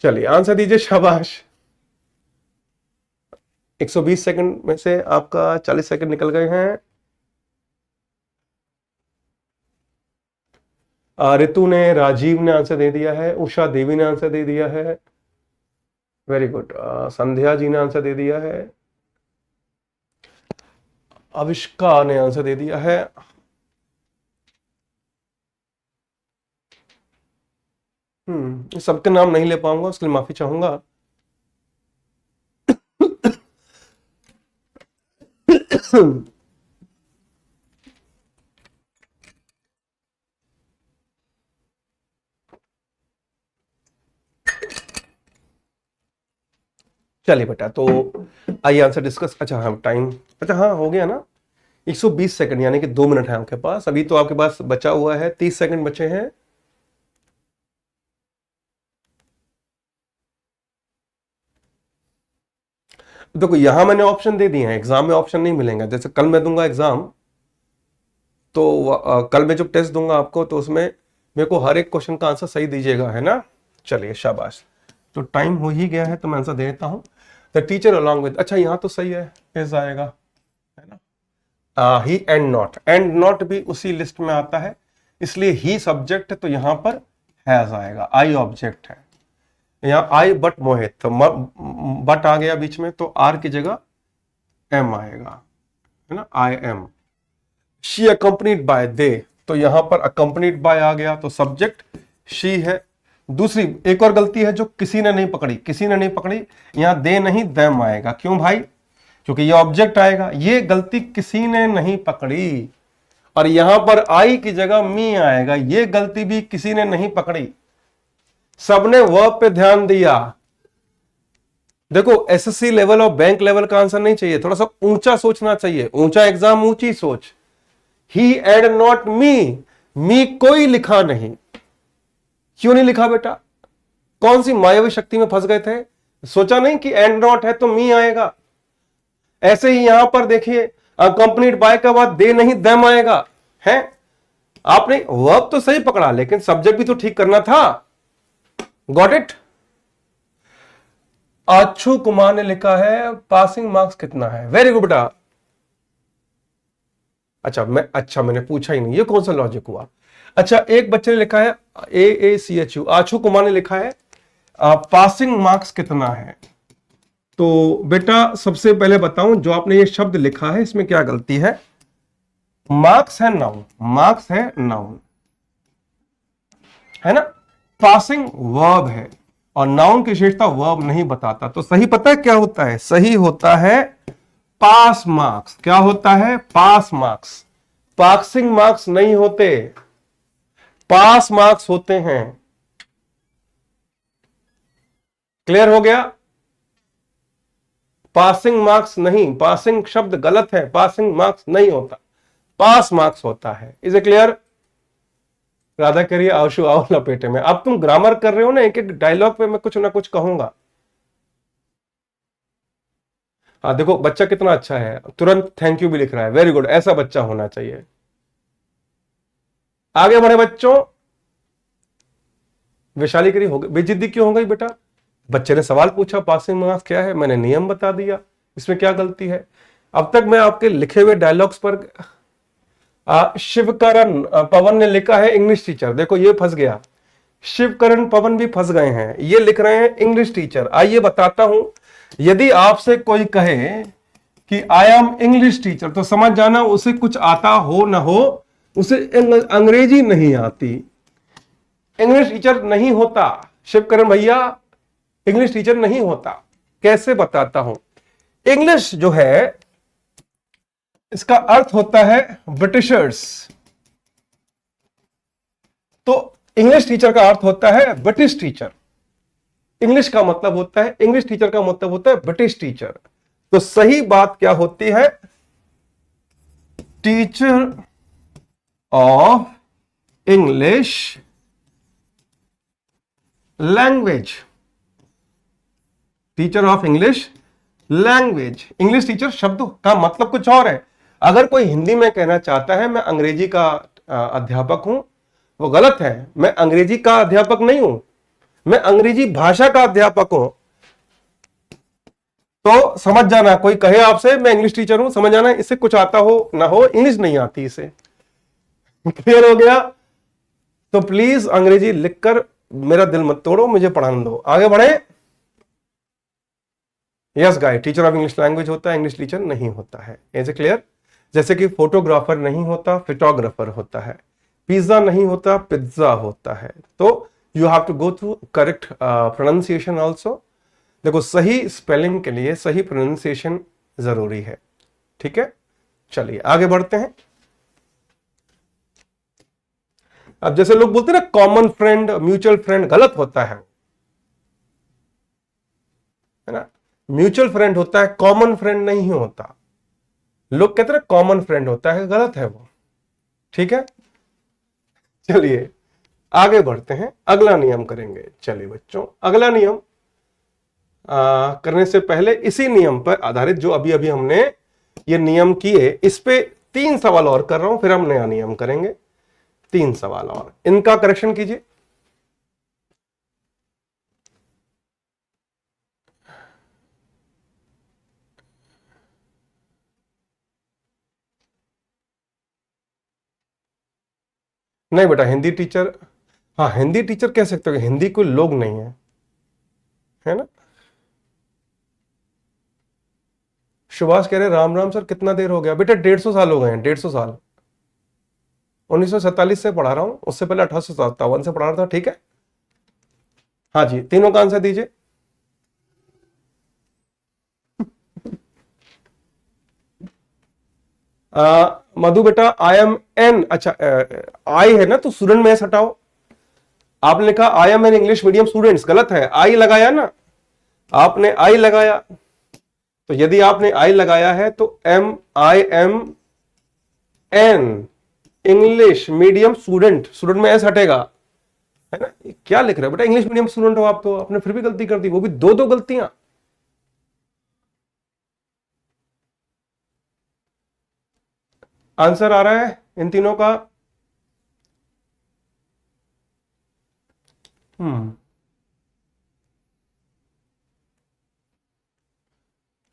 चलिए आंसर दीजिए, शाबाश। 120 सेकंड में से आपका 40 सेकंड निकल गए हैं। ऋतु ने, राजीव ने आंसर दे दिया है, उषा देवी ने आंसर दे दिया है, वेरी गुड। संध्या जी ने आंसर दे दिया है, अविष्का ने आंसर दे दिया है। सबके नाम नहीं ले पाऊंगा, उसके लिए माफी चाहूंगा। चलिए बेटा, तो आइए आंसर डिस्कस। अच्छा हाँ, टाइम, अच्छा हाँ हो गया ना। 120 सेकंड यानी कि 2 मिनट है आपके पास, अभी तो आपके पास बचा हुआ है 30 सेकंड बचे हैं। देखो, यहां मैंने ऑप्शन दे दिए हैं, एग्जाम में ऑप्शन नहीं मिलेंगे। जैसे कल मैं दूंगा एग्जाम, तो कल मैं जब टेस्ट दूंगा आपको, तो उसमें मेरे को हर एक क्वेश्चन का आंसर सही दीजिएगा, है ना? चलिए शाबाश। तो टाइम हो ही गया है, तो मैं आंसर दे देता हूं। द टीचर अलॉन्ग विद, अच्छा यहाँ तो सही है, इज आएगा, है ना? ही एंड नॉट, एंड नॉट भी उसी लिस्ट में आता है, इसलिए ही सब्जेक्ट है, तो यहां पर हैज आएगा। आई ऑब्जेक्ट है, यहाँ आई बट मोहित, तो बट आ गया बीच में, तो आर की जगह एम आएगा, है ना, I am. She accompanied by, they, तो यहां पर अकम्पनीड बाय आ गया तो सब्जेक्ट शी है। दूसरी एक और गलती है जो किसी ने नहीं पकड़ी, किसी ने नहीं पकड़ी, यहां दे नहीं देम आएगा। क्यों भाई? क्योंकि ये ऑब्जेक्ट आएगा। ये गलती किसी ने नहीं पकड़ी। और यहां पर आई की जगह मी आएगा, ये गलती भी किसी ने नहीं पकड़ी। सबने वर्ब पे ध्यान दिया। देखो एसएससी लेवल और बैंक लेवल का आंसर नहीं चाहिए, थोड़ा सा ऊंचा सोचना चाहिए, ऊंचा एग्जाम ऊंची सोच। ही एंड नॉट मी, मी कोई लिखा नहीं। क्यों नहीं लिखा बेटा? कौन सी मायावी शक्ति में फंस गए थे? सोचा नहीं कि एंड नॉट है तो मी आएगा। ऐसे ही यहां पर देखिए अकम्पनीड बाय के बाद दे नहीं देम आएगा है। आपने वर्ब तो सही पकड़ा लेकिन सब्जेक्ट भी तो ठीक करना था। Got it? आशु कुमार ने लिखा है पासिंग मार्क्स कितना है। वेरी गुड बेटा। अच्छा मैंने पूछा ही नहीं, ये कौन सा लॉजिक हुआ? अच्छा, एक बच्चे ने लिखा है AACHU, आशु कुमार ने लिखा है पासिंग मार्क्स कितना है। तो बेटा सबसे पहले बताऊं, जो आपने ये शब्द लिखा है इसमें क्या गलती है? मार्क्स है नाउन, मार्क्स है नाउन, है ना। पासिंग वर्ब है और नाउन की विशेषता वर्ब नहीं बताता। तो सही पता है क्या होता है? सही होता है पास मार्क्स। क्या होता है? Pass marks. पासिंग मार्क्स नहीं होते, पास मार्क्स होते हैं। क्लियर हो गया? पासिंग मार्क्स नहीं, पासिंग शब्द गलत है, पासिंग मार्क्स नहीं होता, पास मार्क्स होता है। Is a clear? राधा करिए आशु आओ लपेटे में। अब तुम ग्रामर कर रहे हो ना, एक एक डायलॉग पे मैं कुछ ना कुछ कहूंगा। हाँ देखो बच्चा कितना अच्छा है, तुरंत थैंक यू भी लिख रहा है। वेरी गुड, ऐसा बच्चा होना चाहिए। आगे बढ़े बच्चों। वैशाली करी हो गई, बेजिद्दी क्यों हो गई बेटा? बच्चे ने सवाल पूछा पासिंग मार्क्स क्या है, मैंने नियम बता दिया, इसमें क्या गलती है? अब तक मैं आपके लिखे हुए डायलॉग्स पर शिवकरण पवन ने लिखा है इंग्लिश टीचर। देखो ये फंस गया, शिवकरण पवन भी फंस गए हैं, ये लिख रहे हैं इंग्लिश टीचर। आइए बताता हूं, यदि आपसे कोई कहे कि आई एम इंग्लिश टीचर तो समझ जाना उसे कुछ आता हो ना हो, उसे अंग्रेजी नहीं आती, इंग्लिश टीचर नहीं होता। शिवकरण भैया इंग्लिश टीचर नहीं होता। कैसे बताता हूं। इंग्लिश जो है इसका अर्थ होता है ब्रिटिशर्स, तो इंग्लिश टीचर का अर्थ होता है ब्रिटिश टीचर। इंग्लिश का मतलब होता है, इंग्लिश टीचर का मतलब होता है ब्रिटिश टीचर। तो सही बात क्या होती है? Teacher of English language, teacher of English language. English teacher शब्द का मतलब कुछ और है। अगर कोई हिंदी में कहना चाहता है मैं अंग्रेजी का अध्यापक हूं, वो गलत है। मैं अंग्रेजी का अध्यापक नहीं हूं, मैं अंग्रेजी भाषा का अध्यापक हूं। तो समझ जाना, कोई कहे आपसे मैं इंग्लिश टीचर हूं, समझ जाना इससे कुछ आता हो ना हो, इंग्लिश नहीं आती इसे। क्लियर हो गया? तो प्लीज अंग्रेजी लिखकर मेरा दिल मत तोड़ो, मुझे पढ़ाने दो। आगे बढ़े। Yes guys, teacher of English language होता है, इंग्लिश टीचर नहीं होता है। Is it clear? जैसे कि फोटोग्राफर नहीं होता, फोटोग्राफर होता है। पिज्जा नहीं होता, पिज्जा होता है। तो you have to go through correct pronunciation also. देखो सही स्पेलिंग के लिए सही प्रोनाउंसिएशन जरूरी है। ठीक है, चलिए आगे बढ़ते हैं। अब जैसे लोग बोलते हैं ना कॉमन फ्रेंड, म्यूचुअल फ्रेंड, गलत होता है ना। म्यूचुअल फ्रेंड होता है, कॉमन फ्रेंड नहीं होता। लोग कहते हैं कॉमन फ्रेंड होता है, गलत है वो। ठीक है, चलिए आगे बढ़ते हैं, अगला नियम करेंगे। चलिए बच्चों, अगला नियम करने से पहले इसी नियम पर आधारित जो अभी अभी हमने ये नियम किए, इस पे 3 सवाल और कर रहा हूं, फिर हम नया नियम करेंगे। 3 सवाल और, इनका करेक्शन कीजिए। नहीं बेटा हिंदी टीचर, हाँ हिंदी टीचर कह सकते हो, हिंदी कोई लोग नहीं है, है ना। सुभाष कह रहे राम राम सर कितना देर हो गया? बेटा 150 साल हो गए हैं, 150 साल। 1947 से पढ़ा रहा हूं, उससे पहले 1857 से पढ़ा रहा था। ठीक है, हाँ जी, तीनों का आंसर दीजिए। मधु बेटा आई एम एन, अच्छा आई है ना तो स्टूडेंट में एस हटाओ। आपने लिखा I am an English medium students, गलत है, आई लगाया ना, आपने आई लगाया। तो यदि आपने आई लगाया है तो MIM an English medium student, student में एस हटेगा, है ना। क्या लिख रहे हो बेटा, इंग्लिश मीडियम स्टूडेंट हो आप, तो आपने फिर भी गलती कर दी, वो भी दो दो गलतियां। आंसर आ रहा है इन तीनों का?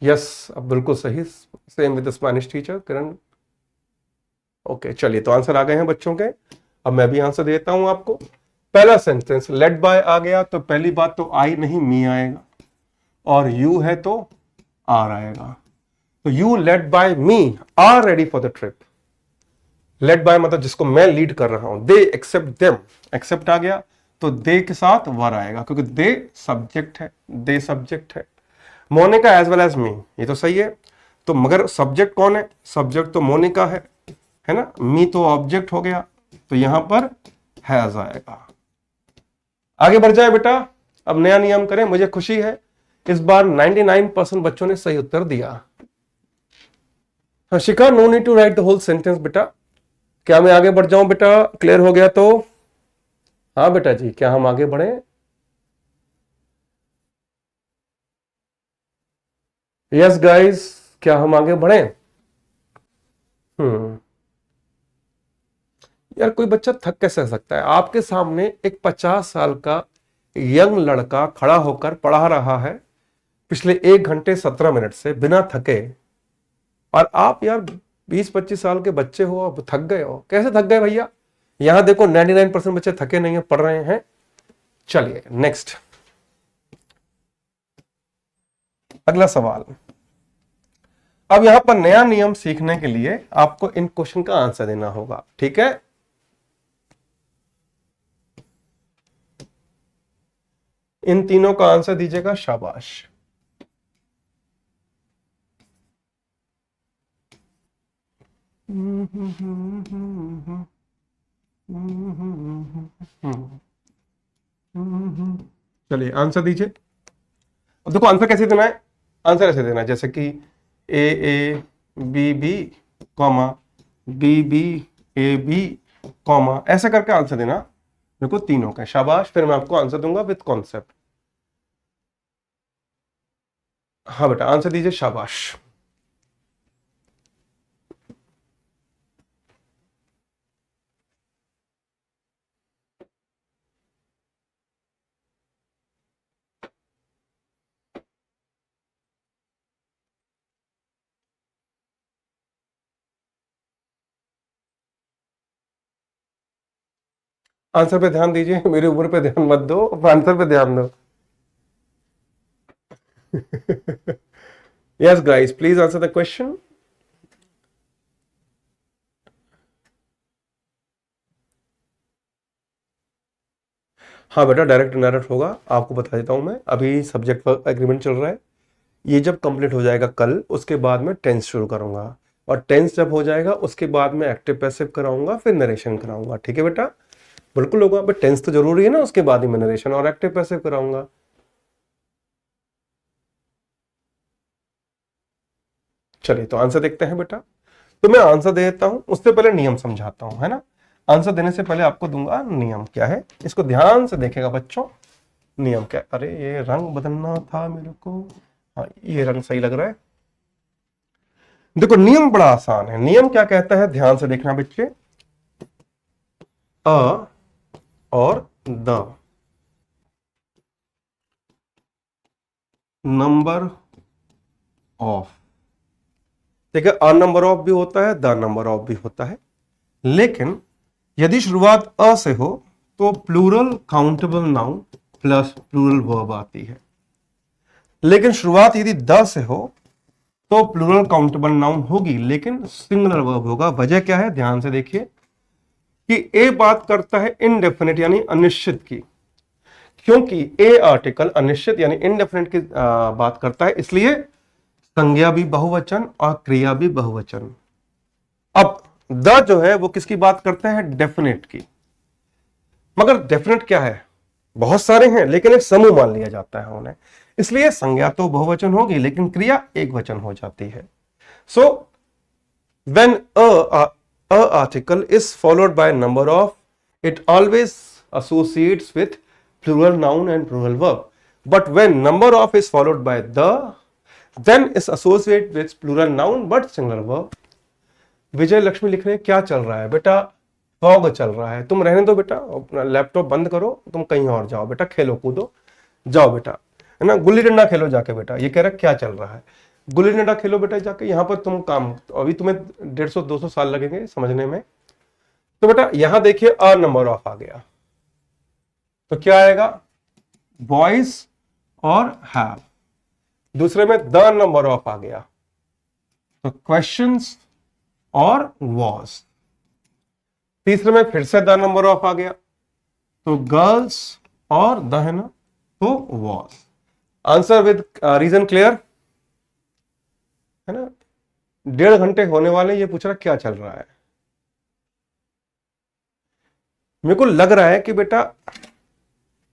यस, अब बिल्कुल सही, same with Spanish teacher Kiran. Okay, चलिए तो आंसर आ गए हैं बच्चों के। अब मैं भी आंसर देता हूं आपको। पहला सेंटेंस लेड बाय आ गया तो पहली बात तो आई नहीं मी आएगा, और यू है तो आर आएगा। तो you led by me are ready for the trip. Led by मतलब जिसको मैं लीड कर रहा हूं। दे एक्सेप्ट देम, एक्सेप्ट आ गया तो दे के साथ वर आएगा, क्योंकि दे सब्जेक्ट है, दे सब्जेक्ट है। मोनिका एज वेल एज मी, ये तो सही है। तो मगर सब्जेक्ट कौन है? सब्जेक्ट तो मोनिका है ना। मी तो ऑब्जेक्ट हो गया, तो यहां पर हैज आएगा। आगे बढ़ जाए बेटा, अब नया नियम करें। मुझे खुशी है इस बार 99% बच्चों ने सही उत्तर दिया। Shikha, no need to write the whole sentence बेटा। क्या मैं आगे बढ़ जाऊं बेटा? क्लियर हो गया तो? हाँ बेटा जी, क्या हम आगे बढ़े? यस गाइस, क्या हम आगे बढ़े? यार कोई बच्चा थक कैसे सकता है? आपके सामने एक 50 साल का यंग लड़का खड़ा होकर पढ़ा रहा है पिछले 1 घंटे 17 मिनट से बिना थके, और आप यार 20-25 साल के बच्चे हो, अब थक गए हो। कैसे थक गए भैया? यहां देखो 99% बच्चे थके नहीं है, पढ़ रहे हैं। चलिए नेक्स्ट, अगला सवाल। अब यहां पर नया नियम सीखने के लिए आपको इन क्वेश्चन का आंसर देना होगा, ठीक है। इन तीनों का आंसर दीजिएगा, शाबाश। चलिए आंसर दीजिए। अब देखो आंसर कैसे देना है, आंसर ऐसे देना है जैसे कि A B B comma B B A B comma, ऐसे करके आंसर देना। देखो तीनों का, शाबाश। फिर मैं आपको आंसर दूंगा विद कॉन्सेप्ट। हाँ बेटा आंसर दीजिए, शाबाश। आंसर पे ध्यान दीजिए, मेरी उम्र पे ध्यान मत दो, आंसर पे ध्यान दो। Yes guys, please answer the question. हाँ बेटा, डायरेक्ट इनडायरेक्ट होगा, आपको बता देता हूं मैं। अभी सब्जेक्ट वर्ब एग्रीमेंट चल रहा है, ये जब कंप्लीट हो जाएगा कल, उसके बाद मैं टेंस शुरू करूंगा, और टेंस जब हो जाएगा उसके बाद मैं एक्टिव पैसिव कराऊंगा, फिर नरेशन कराऊंगा, ठीक है बेटा। बिल्कुल होगा, बट टेंस तो जरूरी है ना, उसके बाद ही मैं नरेशन और एक्टिव पैसिव कराऊंगा। चलिए तो आंसर देखते हैं बेटा। तो मैं आंसर दे देता हूं, उससे पहले नियम समझाता हूं, है ना। आंसर देने से पहले आपको दूंगा नियम क्या है, इसको ध्यान से देखेगा बच्चों। नियम क्या, अरे ये रंग बदलना था मेरे को, हाँ ये रंग सही लग रहा है। देखो नियम बड़ा आसान है। नियम क्या कहता है, ध्यान से देखना बच्चे। अ और द नंबर ऑफ, ठीक है। अ नंबर ऑफ भी होता है, द नंबर ऑफ भी होता है, लेकिन यदि शुरुआत अ से हो तो plural countable noun plus plural verb आती है। लेकिन शुरुआत यदि द से हो तो प्लूरल काउंटेबल नाउन होगी, लेकिन सिंगुलर वर्ब होगा। वजह क्या है, ध्यान से देखिए कि ए बात करता है इनडेफिनिट यानी अनिश्चित की, क्योंकि ए आर्टिकल अनिश्चित यानी इनडेफिनिट की बात करता है, इसलिए संज्ञा भी बहुवचन और क्रिया भी बहुवचन। अब द जो है वो किसकी बात करते हैं, डेफिनेट की। मगर डेफिनेट क्या है, बहुत सारे हैं, लेकिन एक समूह मान लिया जाता है उन्हें, इसलिए संज्ञा तो बहुवचन होगी लेकिन क्रिया एक वचन हो जाती है। So when a article is followed by number of, it always associates with plural noun and plural verb. But when number of is followed by the, then is associated with plural noun but singular verb. विजय लक्ष्मी लिख रहे हैं, क्या चल रहा है बेटा, fog चल रहा है, तुम रहने दो बेटा, अपना लैपटॉप बंद करो, तुम कहीं और जाओ बेटा, खेलो कूदो, जाओ बेटा, है ना, गुल्ली डंडा खेलो जाके बेटा। ये कह रहा है क्या चल रहा है, गुल्ली डंडा खेलो बेटा जाके, यहां पर तुम काम, अभी तुम्हें 150-200 साल लगेंगे समझने में। तो बेटा यहां देखिए अ नंबर ऑफ आ गया, तो क्या आएगा, बॉयज और हैव। दूसरे में द नंबर ऑफ आ गया, तो क्वेश्चंस और वॉज। तीसरे में फिर से द नंबर ऑफ आ गया, तो गर्ल्स और द है ना, तो was. Answer with reason clear है ना। 1.5 घंटे होने वाले, ये पूछ रहा क्या चल रहा है। मेरे को लग रहा है कि बेटा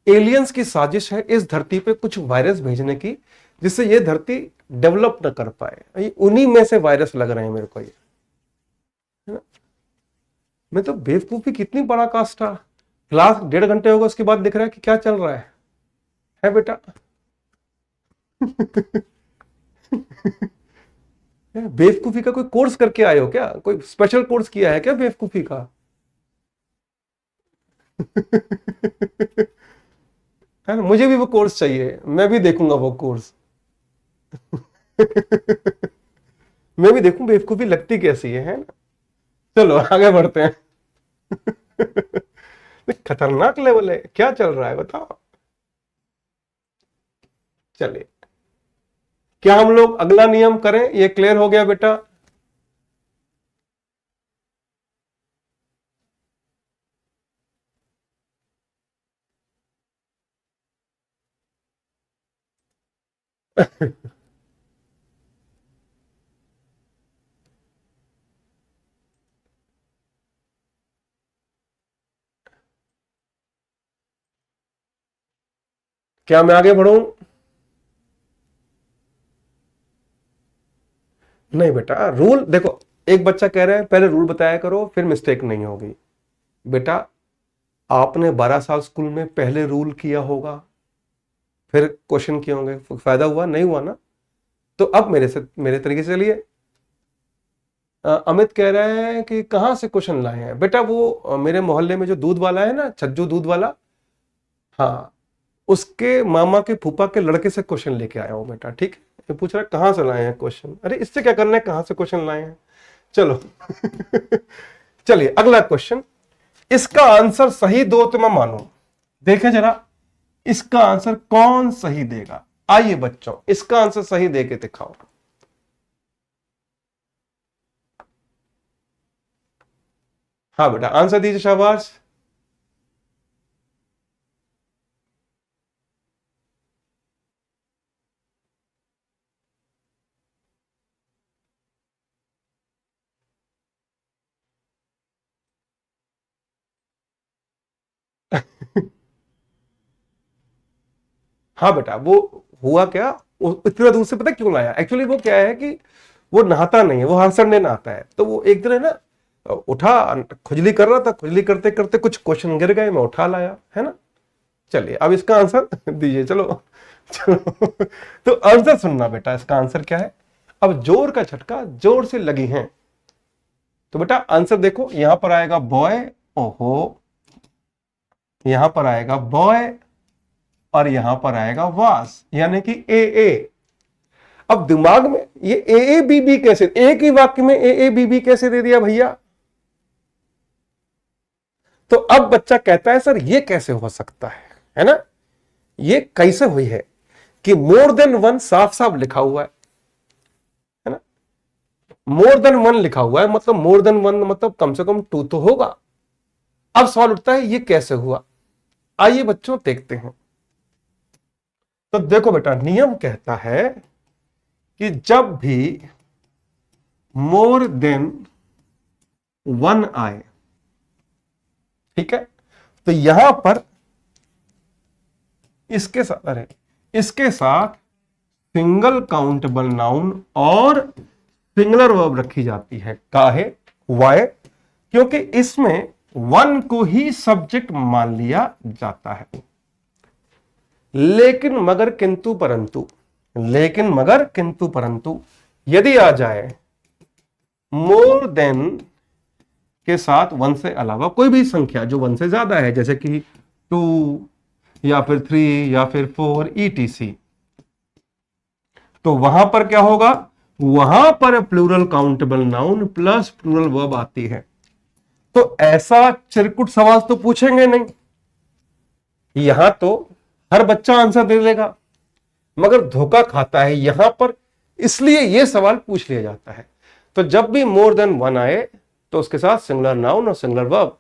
एलियंस की साजिश है इस धरती पे कुछ वायरस भेजने की, जिससे ये धरती डेवलप न कर पाए। उन्हीं में से वायरस लग रहे हैं मेरे को ये, है ना। मैं तो बेवकूफी, कितनी बड़ा कास्ट था, क्लास 1.5 घंटे होगा उसके बाद दिख रहा है कि क्या चल रहा है बेटा। बेवकूफी का कोई कोर्स करके आए हो क्या, कोई स्पेशल कोर्स किया है क्या बेवकूफी का। है ना, मुझे भी वो कोर्स चाहिए, मैं भी देखूंगा वो कोर्स। मैं भी देखूं बेवकूफी लगती कैसी है ना। चलो आगे बढ़ते हैं। खतरनाक लेवल है, क्या चल रहा है बताओ। चलिए, क्या हम लोग अगला नियम करें, ये क्लियर हो गया बेटा। क्या मैं आगे बढ़ूं, नहीं बेटा रूल देखो, एक बच्चा कह रहा है पहले रूल बताया करो फिर मिस्टेक नहीं होगी। बेटा आपने 12 साल स्कूल में पहले रूल किया होगा, फिर क्वेश्चन किए होंगे, फायदा हुआ नहीं हुआ ना। तो अब मेरे तरीके से चलिए। अमित कह रहे हैं कि कहां से क्वेश्चन लाए हैं बेटा, वो मेरे मोहल्ले में जो दूध वाला है ना, छज्जू दूध वाला, हाँ, उसके मामा के फूफा के लड़के से क्वेश्चन लेके आया हूं बेटा। ठीक है, ये पूछ रहा है कहां से लाए हैं क्वेश्चन, अरे इससे क्या करना है कहां से क्वेश्चन लाए हैं, चलो। चलिए अगला क्वेश्चन, इसका आंसर सही दो तो मैं मानू। देखें जरा इसका आंसर कौन सही देगा, आइए बच्चों इसका आंसर सही दे के दिखाओ। हाँ बेटा आंसर दीजिए, शाबाश। हाँ बेटा, वो हुआ क्या, इतना दूर से पता क्यों लाया, एक्चुअली वो क्या है कि वो नहाता नहीं है, वो हांसने नहाता है, तो वो एक दिन है ना उठा, खुजली कर रहा था, खुजली करते करते कुछ क्वेश्चन गिर गए, मैं उठा लाया, है ना। चलिए अब इसका आंसर दीजिए, चलो चलो। तो आंसर सुनना बेटा, इसका आंसर क्या है। अब जोर का झटका जोर से लगी है, तो बेटा आंसर देखो, यहां पर आएगा बॉय, ओहो, यहां पर आएगा बॉय और यहां पर आएगा वास, यानी कि ए ए। अब दिमाग में ये ए बी बी कैसे, एक ही वाक्य में ए बी बी कैसे दे दिया भैया। तो अब बच्चा कहता है सर ये कैसे हो सकता है ना, ये कैसे हुई है कि मोर देन वन साफ साफ लिखा हुआ है ना। मोर देन वन लिखा हुआ है, मतलब मोर देन वन मतलब कम से कम टू तो होगा। अब सवाल उठता है ये कैसे हुआ। आइए बच्चों देखते हैं। तो देखो बेटा, नियम कहता है कि जब भी मोर देन वन आए, ठीक है, तो यहां पर इसके साथ, अरे इसके साथ सिंगल काउंटेबल नाउन और सिंगुलर वर्ब रखी जाती है। काहे? वाई? क्योंकि इसमें वन को ही सब्जेक्ट मान लिया जाता है। लेकिन मगर किंतु परंतु, लेकिन मगर किंतु परंतु यदि आ जाए मोर देन के साथ वन से अलावा कोई भी संख्या जो वन से ज्यादा है, जैसे कि टू या फिर थ्री या फिर फोर ईटीसी, तो वहां पर क्या होगा, वहां पर plural countable noun plus plural verb आती है। तो ऐसा चिरकुट सवाल तो पूछेंगे नहीं, यहां तो हर बच्चा आंसर दे देगा, मगर धोखा खाता है यहां पर, इसलिए यह सवाल पूछ लिया जाता है। तो जब भी मोर देन वन आए तो उसके साथ सिंगुलर नाउन और सिंगुलर वर्ब।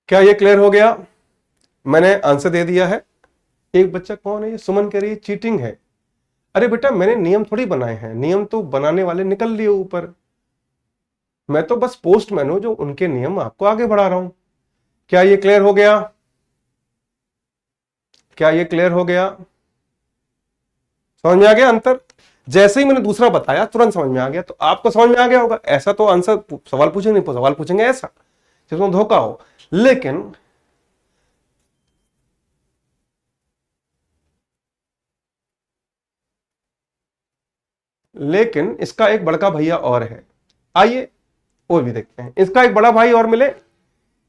क्या ये क्लियर हो गया? मैंने आंसर दे दिया है। एक बच्चा कौन है ये, सुमन कह रही है चीटिंग है। अरे बेटा, मैंने नियम थोड़ी बनाए हैं, नियम तो बनाने वाले निकल लिए ऊपर, मैं तो बस पोस्टमैन हूं जो उनके नियम आपको आगे बढ़ा रहा हूं। क्या ये क्लियर हो गया? क्या ये क्लियर हो गया? समझ में आ गया अंतर? जैसे ही मैंने दूसरा बताया तुरंत समझ में आ गया, तो आपको समझ में आ गया होगा। ऐसा तो आंसर सवाल पूछेंगे नहीं, सवाल पूछेंगे ऐसा जिसमें धोखा हो। लेकिन इसका एक बड़का भैया और है, आइए और भी देखते हैं। इसका एक बड़ा भाई और मिले,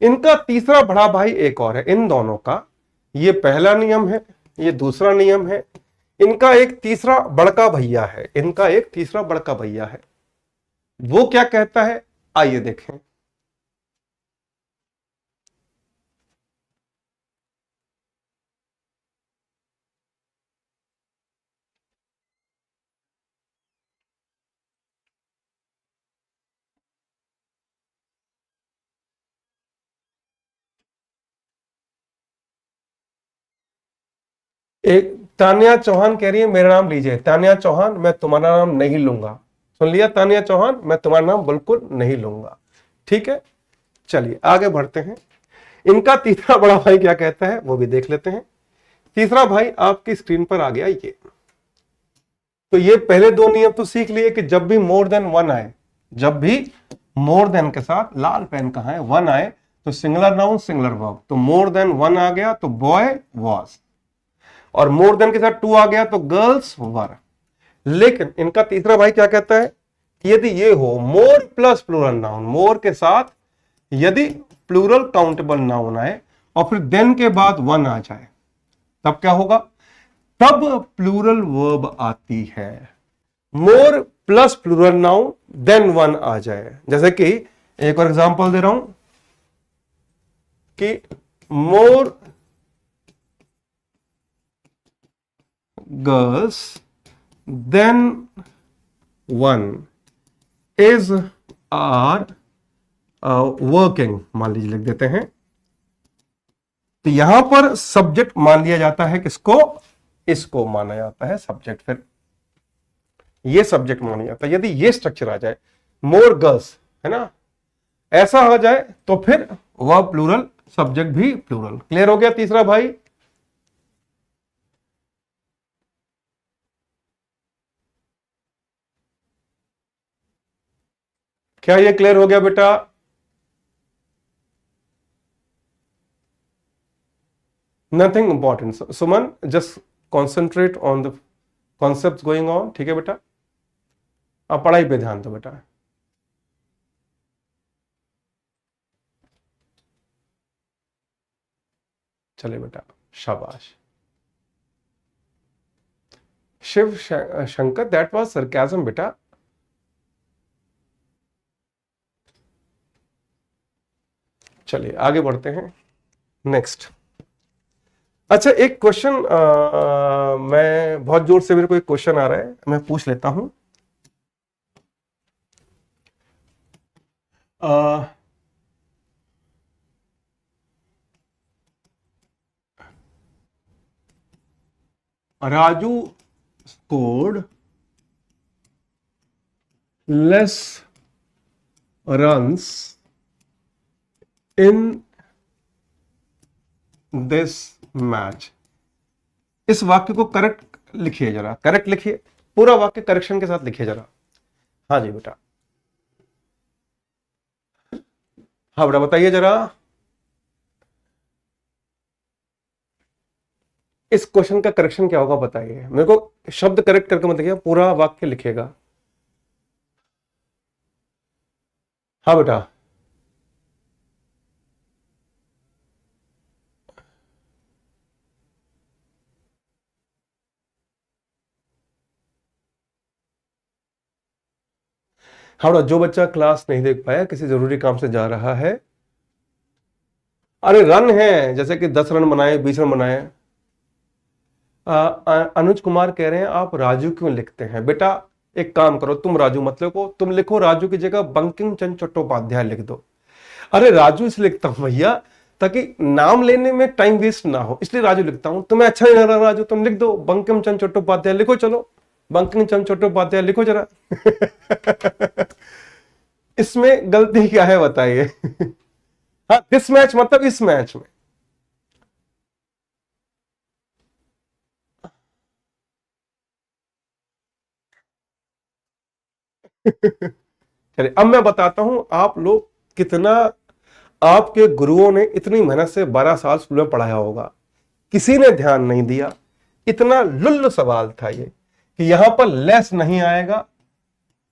इनका तीसरा बड़ा भाई एक और है। इन दोनों का ये पहला नियम है, ये दूसरा नियम है। इनका एक तीसरा बड़का भैया है, इनका एक तीसरा बड़का भैया है। वो क्या कहता है, आइए देखें। एक तानिया चौहान कह रही है मेरा नाम लीजिए। तानिया चौहान, मैं तुम्हारा नाम नहीं लूंगा। सुन लिया तानिया चौहान, मैं तुम्हारा नाम बिल्कुल नहीं लूंगा। ठीक है, चलिए आगे बढ़ते हैं। इनका तीसरा बड़ा भाई क्या कहता है वो भी देख लेते हैं। तीसरा भाई आपकी स्क्रीन पर आ गया ये। तो ये पहले दो नियम तो सीख लिए कि जब भी मोर देन वन आए, जब भी मोर देन के साथ, लाल पेन कहां है, वन आए तो सिंगुलर नाउन सिंगुलर वर्ब। तो मोर देन वन आ गया तो बॉय वॉज, और मोर देन के साथ टू आ गया तो गर्ल्स वर। लेकिन इनका तीसरा भाई क्या कहता है, यदि ये हो मोर प्लस प्लूरल नाउन, मोर के साथ यदि प्लूरल काउंटेबल नाउन आए और फिर देन के बाद वन आ जाए, तब क्या होगा, तब प्लूरल वर्ब आती है। More plus plural noun then one आ जाए, जैसे कि एक और एग्जांपल दे रहा हूं कि more girls than one is are working, मान लीजिए लिख देते हैं। तो यहां पर सब्जेक्ट मान लिया जाता है किसको, इसको माना जाता है सब्जेक्ट। फिर ये सब्जेक्ट माना जाता है। यदि ये स्ट्रक्चर आ जाए, मोर गर्ल्स, है ना, ऐसा आ जाए तो फिर वह प्लूरल, सब्जेक्ट भी प्लूरल। क्लियर हो गया तीसरा भाई? क्या ये क्लियर हो गया बेटा? Nothing important Suman, just concentrate on the concept going on. ठीक है बेटा, आप पढ़ाई पे ध्यान दो बेटा। चले बेटा, शाबाश। Shiv Shankar, that was sarcasm बेटा। चलिए आगे बढ़ते हैं। नेक्स्ट, अच्छा, एक क्वेश्चन मैं बहुत जोर से, मेरे को एक क्वेश्चन आ रहा है, मैं पूछ लेता हूं। Raju scored less runs in this match। इस वाक्य को करेक्ट लिखिए जरा, करेक्ट लिखिए, पूरा वाक्य करेक्शन के साथ लिखिए जरा। हाँ जी बेटा, हाँ बेटा बताइए जरा। इस क्वेश्चन का करेक्शन क्या होगा बताइए मेरे को, शब्द करेक्ट करके मत लिखिए, पूरा वाक्य लिखिएगा। हाँ बेटा, हाँ बेटा, जो बच्चा क्लास नहीं देख पाया, किसी जरूरी काम से जा रहा है, अरे रन है, जैसे कि 10 रन बनाए, 20 रन बनाए। अनुज कुमार कह रहे हैं आप राजू क्यों लिखते हैं? बेटा एक काम करो, तुम राजू मत लिखो, तुम लिखो राजू की जगह बंकिम चंद्र चट्टोपाध्याय लिख दो। अरे राजू इसलिए लिखता हूं भैया ताकि नाम लेने में टाइम वेस्ट ना हो, इसलिए राजू लिखता हूं। तुम्हें अच्छा नहीं लग रहा राजू, तुम लिख दो बंकिम चंद्र चट्टोपाध्याय लिखो, चलो बंकिम चंद्र चट्टोपाध्याय लिखो जरा। इसमें गलती क्या है बताइए? हाँ, दिस मैच मतलब इस मैच में। चलिए अब मैं बताता हूं आप लोग कितना, आपके गुरुओं ने इतनी मेहनत से 12 साल स्कूल में पढ़ाया होगा, किसी ने ध्यान नहीं दिया। इतना लुल्ल सवाल था ये कि यहां पर लेस नहीं आएगा,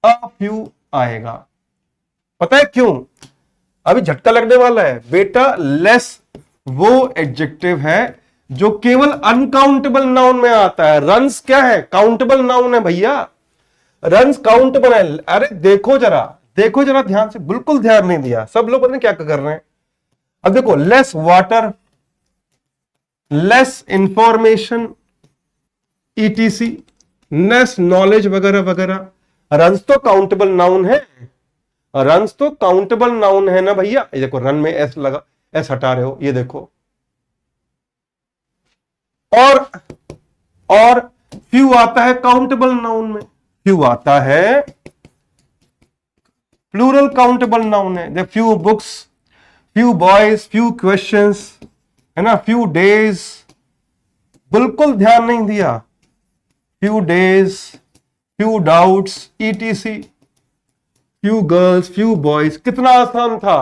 अ फ्यू आएगा। पता है क्यों? अभी झटका लगने वाला है बेटा। लेस वो एडजेक्टिव है जो केवल अनकाउंटेबल नाउन में आता है। रन्स क्या है? काउंटेबल नाउन है भैया, रन्स काउंटेबल है। अरे देखो जरा, देखो जरा ध्यान से, बिल्कुल ध्यान नहीं दिया, सब लोग पता नहीं क्या कर रहे हैं। अब देखो, less water, less information, etc, less knowledge वगैरह वगैरह, रन्स तो काउंटेबल नाउन है, रन्स तो काउंटेबल नाउन है ना भैया। ये देखो रन में एस लगा, एस हटा रहे हो, ये देखो। और और फ्यू आता है काउंटेबल नाउन में, फ्यू आता है प्लूरल काउंटेबल नाउन है। The few books, few boys, few questions, है ना, फ्यू डेज, बिल्कुल ध्यान नहीं दिया। Few days, few doubts, etc, few girls, few boys, कितना आसान था।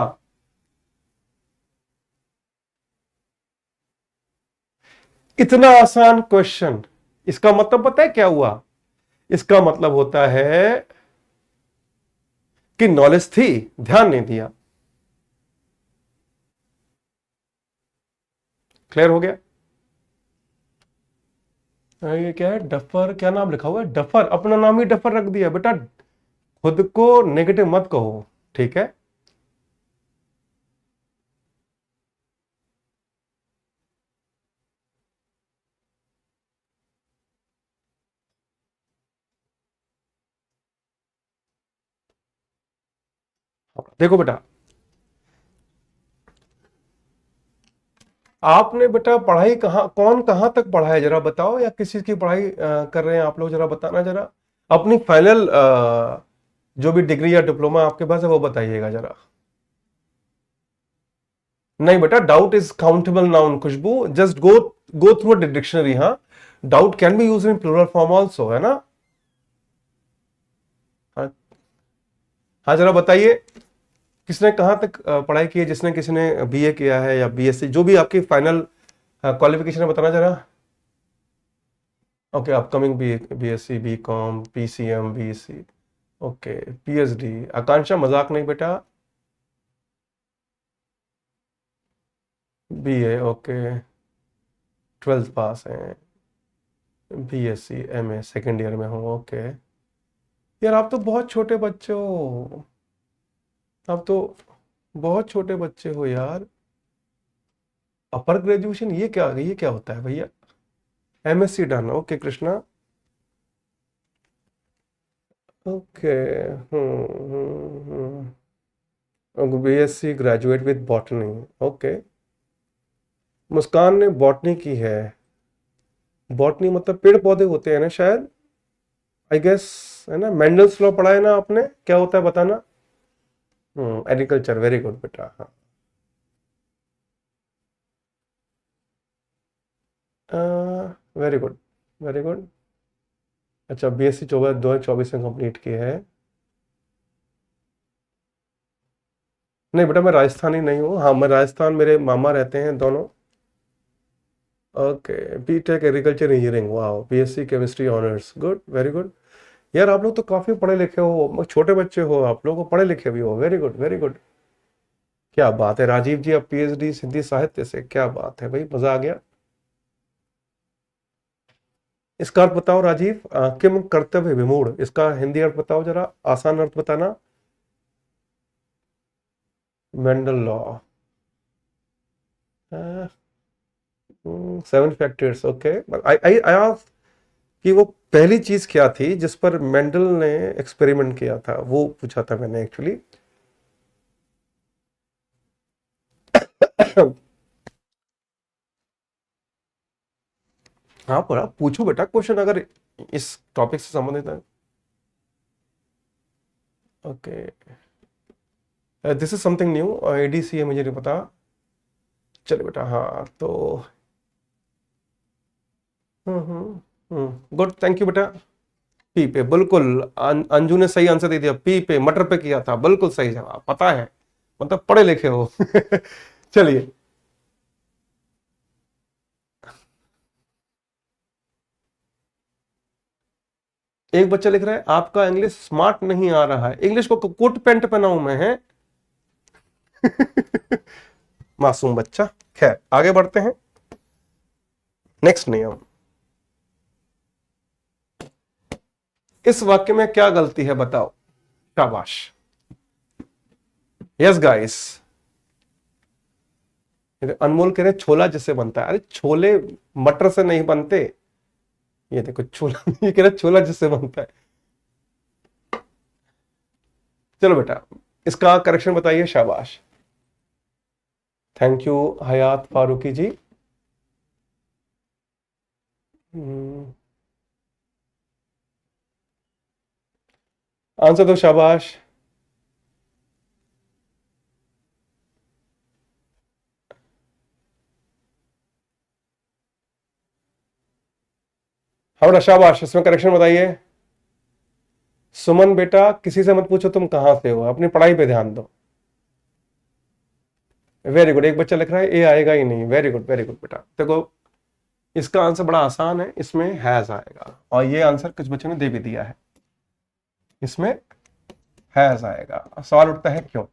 इतना आसान क्वेश्चन, इसका मतलब पता है क्या हुआ? इसका मतलब होता है कि नॉलेज थी, ध्यान नहीं दिया। क्लियर हो गया? ये क्या है? डफर, क्या नाम लिखा हुआ है? डफर, अपना नाम ही डफर रख दिया बेटा। खुद को नेगेटिव मत कहो, ठीक है? देखो बेटा, आपने बेटा पढ़ाई कहाँ, कौन कहां तक पढ़ा है जरा बताओ, या किस चीज की पढ़ाई कर रहे हैं आप लोग, जरा बताना जरा। अपनी फाइनल जो भी डिग्री या डिप्लोमा आपके पास है वो बताइएगा जरा। नहीं बेटा, doubt is countable noun Khushboo, just go go through a dictionary. हाँ, doubt can be use in plural form also, है ना? हाँ, हाँ जरा बताइए, किसने कहां तक पढ़ाई की है, जिसने किसने बीए किया है या बीएससी, जो भी आपकी फाइनल क्वालिफिकेशन है बताना जरा। Okay, upcoming B, BSc, BCom, PCM, BSc, okay, PhD. Akanksha मजाक नहीं बेटा। बीए, ओके, 12th पास है, बीएससी एमए सेकेंड ईयर में हूँ, ओके। यार आप तो बहुत छोटे बच्चे हो, आप तो बहुत छोटे बच्चे हो यार। अपर ग्रेजुएशन ये क्या होता है भैया? MSc done, okay Krishna, okay. BSc graduate with botany, okay. Muskan ने बॉटनी की है। बॉटनी मतलब पेड़ पौधे होते हैं ना शायद, आई गेस, है ना? मेंडल्स लॉ पढ़ा है ना आपने, क्या होता है बताना? एग्रीकल्चर, वेरी गुड बेटा, हाँ। Very good, very good. अच्छा, बीएससी 2024 में कंप्लीट की है। नहीं बेटा, मैं राजस्थानी नहीं हूँ, हाँ मैं राजस्थान, मेरे मामा रहते हैं दोनों। ओके, बीटेक एग्रीकल्चर इंजीनियरिंग, वाह, BSc chemistry honours, good, very good. यार आप लोग तो काफी पढ़े लिखे हो, छोटे बच्चे हो आप लोग, पढ़े लिखे भी हो, वेरी गुड, वेरी गुड। क्या बात है राजीव जी, अब पीएचडी हिंदी साहित्य से, क्या बात है भाई, मजा आ गया। इसका अर्थ बताओ राजीव, किम कर्तव्य विमूढ़, इसका हिंदी अर्थ बताओ जरा, आसान अर्थ बताना। Mendel law, seven factors, okay. I I I ask कि वो पहली चीज क्या थी जिस पर मेंडल ने एक्सपेरिमेंट किया था, वो पूछा था मैंने एक्चुअली। हाँ पर आप पूछो बेटा क्वेश्चन, अगर इस टॉपिक से संबंधित है। Okay, this is something new, ADC है, मुझे नहीं पता। चलो बेटा, हाँ तो गुड, थैंक यू बेटा। पी पे, बिल्कुल। अंजू ने सही आंसर दे दिया, पी पे, मटर पे किया था, बिल्कुल सही जवाब, पता है, मतलब पढ़े लिखे हो। चलिए, एक बच्चा लिख रहा है आपका इंग्लिश स्मार्ट नहीं आ रहा है, इंग्लिश को कोट पैंट पहनाऊं मैं, है? मासूम बच्चा। खैर आगे बढ़ते हैं, नेक्स्ट नियम। इस वाक्य में क्या गलती है बताओ? शाबाश, यस गाइस। अनमोल कह रहे छोला जिससे बनता है, अरे छोले मटर से नहीं बनते, ये देखो छोला, ये कह रहे छोला जिससे बनता है। चलो बेटा, इसका करेक्शन बताइए, शाबाश, thank you Hayat Farooqui ji. Answer दो, शाबाश। हाँ बेटा शाबाश, इसमें करेक्शन बताइए। सुमन बेटा किसी से मत पूछो तुम कहां से हो, अपनी पढ़ाई पे ध्यान दो। वेरी गुड, एक बच्चा लिख रहा है ए आएगा ही नहीं, वेरी गुड, वेरी गुड बेटा। देखो इसका आंसर बड़ा आसान है, इसमें हैज आएगा, और ये आंसर कुछ बच्चों ने दे भी दिया है, इसमें हैज आएगा। सवाल उठता है क्यों,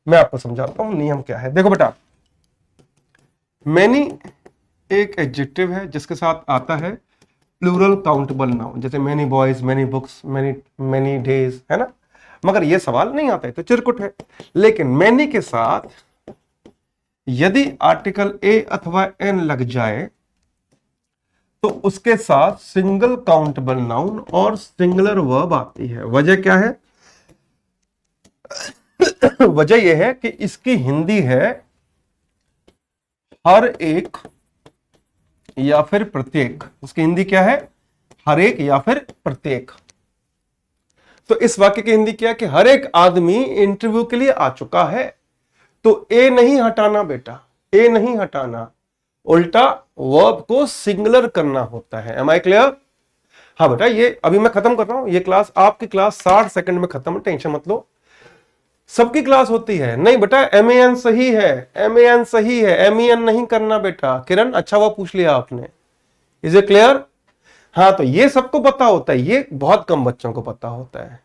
मैं आपको समझाता हूं नियम क्या है। देखो बेटा, मैनी एक एडजेक्टिव है जिसके साथ आता है प्लूरल काउंटेबल नाउन, जैसे many boys, many books, many many days, है ना? मगर ये सवाल नहीं आता है तो चिरकुट है। लेकिन मैनी के साथ यदि आर्टिकल ए अथवा एन लग जाए तो उसके साथ सिंगल काउंटेबल नाउन और सिंगुलर वर्ब आती है। वजह क्या है? वजह यह है कि इसकी हिंदी है हर एक या फिर प्रत्येक। उसकी हिंदी क्या है? हर एक या फिर प्रत्येक। तो इस वाक्य की हिंदी क्या है कि हर एक आदमी इंटरव्यू के लिए आ चुका है। तो ए नहीं हटाना बेटा, ए नहीं हटाना, उल्टा वर्ब को सिंगुलर करना होता है। Am I clear? हाँ बेटा, ये अभी मैं खत्म कर रहा हूं ये क्लास, आपकी क्लास 60 सेकंड में खत्म, टेंशन मत लो। सबकी क्लास होती है नहीं बेटा, एम सही है, एम सही है, एम नहीं करना बेटा। किरण अच्छा हुआ पूछ लिया आपने, इज ए क्लियर? हाँ, तो ये सबको पता होता है, ये बहुत कम बच्चों को पता होता है।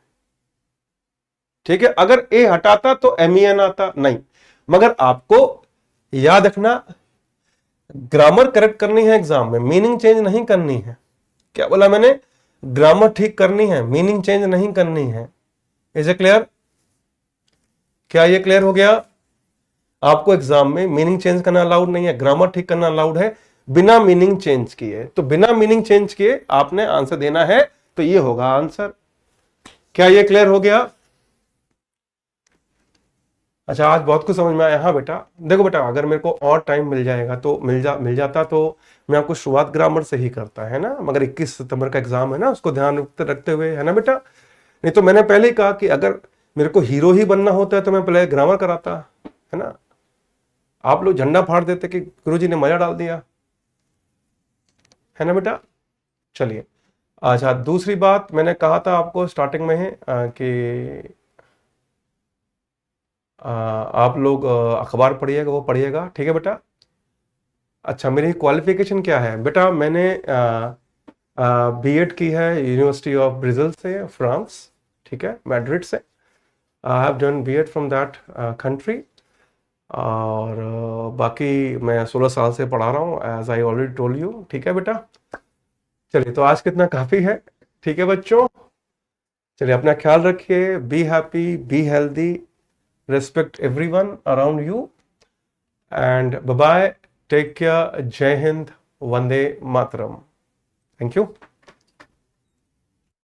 ठीक है, अगर ए हटाता तो एम आता नहीं। मगर आपको याद रखना, ग्रामर करेक्ट करनी है एग्जाम में, मीनिंग चेंज नहीं करनी है। क्या बोला मैंने? ग्रामर ठीक करनी है, मीनिंग चेंज नहीं करनी है। Is a clear? क्या ये क्लियर हो गया? आपको एग्जाम में मीनिंग चेंज करना अलाउड नहीं है, ग्रामर ठीक करना अलाउड है, बिना मीनिंग चेंज किए। तो बिना मीनिंग चेंज किए आपने आंसर देना है, तो ये होगा आंसर। क्या ये क्लियर हो गया? अच्छा, आज बहुत कुछ समझ में आया। हाँ बेटा, देखो बेटा, अगर मेरे को और टाइम मिल जाएगा तो मिल जाता तो मैं आपको शुरुआत ग्रामर से ही करता, है ना, मगर 21 सितंबर का एग्जाम है ना, उसको ध्यान रखते हुए, है ना बेटा। नहीं तो मैंने पहले ही कहा कि अगर मेरे को हीरो ही बनना होता है तो मैं पहले ग्रामर कराता, है ना। आप लोग झंडा फाड़ देते कि गुरुजी ने मजा डाल दिया, है ना बेटा। चलिए, अच्छा, दूसरी बात मैंने कहा था आपको स्टार्टिंग में है कि आप लोग अखबार पढ़िएगा, वो पढ़िएगा, ठीक है बेटा। अच्छा, मेरी क्वालिफिकेशन क्या है बेटा? मैंने बीएड की है यूनिवर्सिटी ऑफ ब्रिजल से, फ्रांस, ठीक है, मैड्रिड से। I have done BEd from that country. और बाकी मैं 16 साल से पढ़ा रहा हूँ, as I already told you, ठीक है बेटा। चलिए, तो आज कितना काफ़ी है, ठीक है बच्चों। चलिए, अपना ख्याल रखिए, be happy, be healthy, respect everyone around you, and bye bye, take care, Jai Hind, Vande Mataram. Thank you.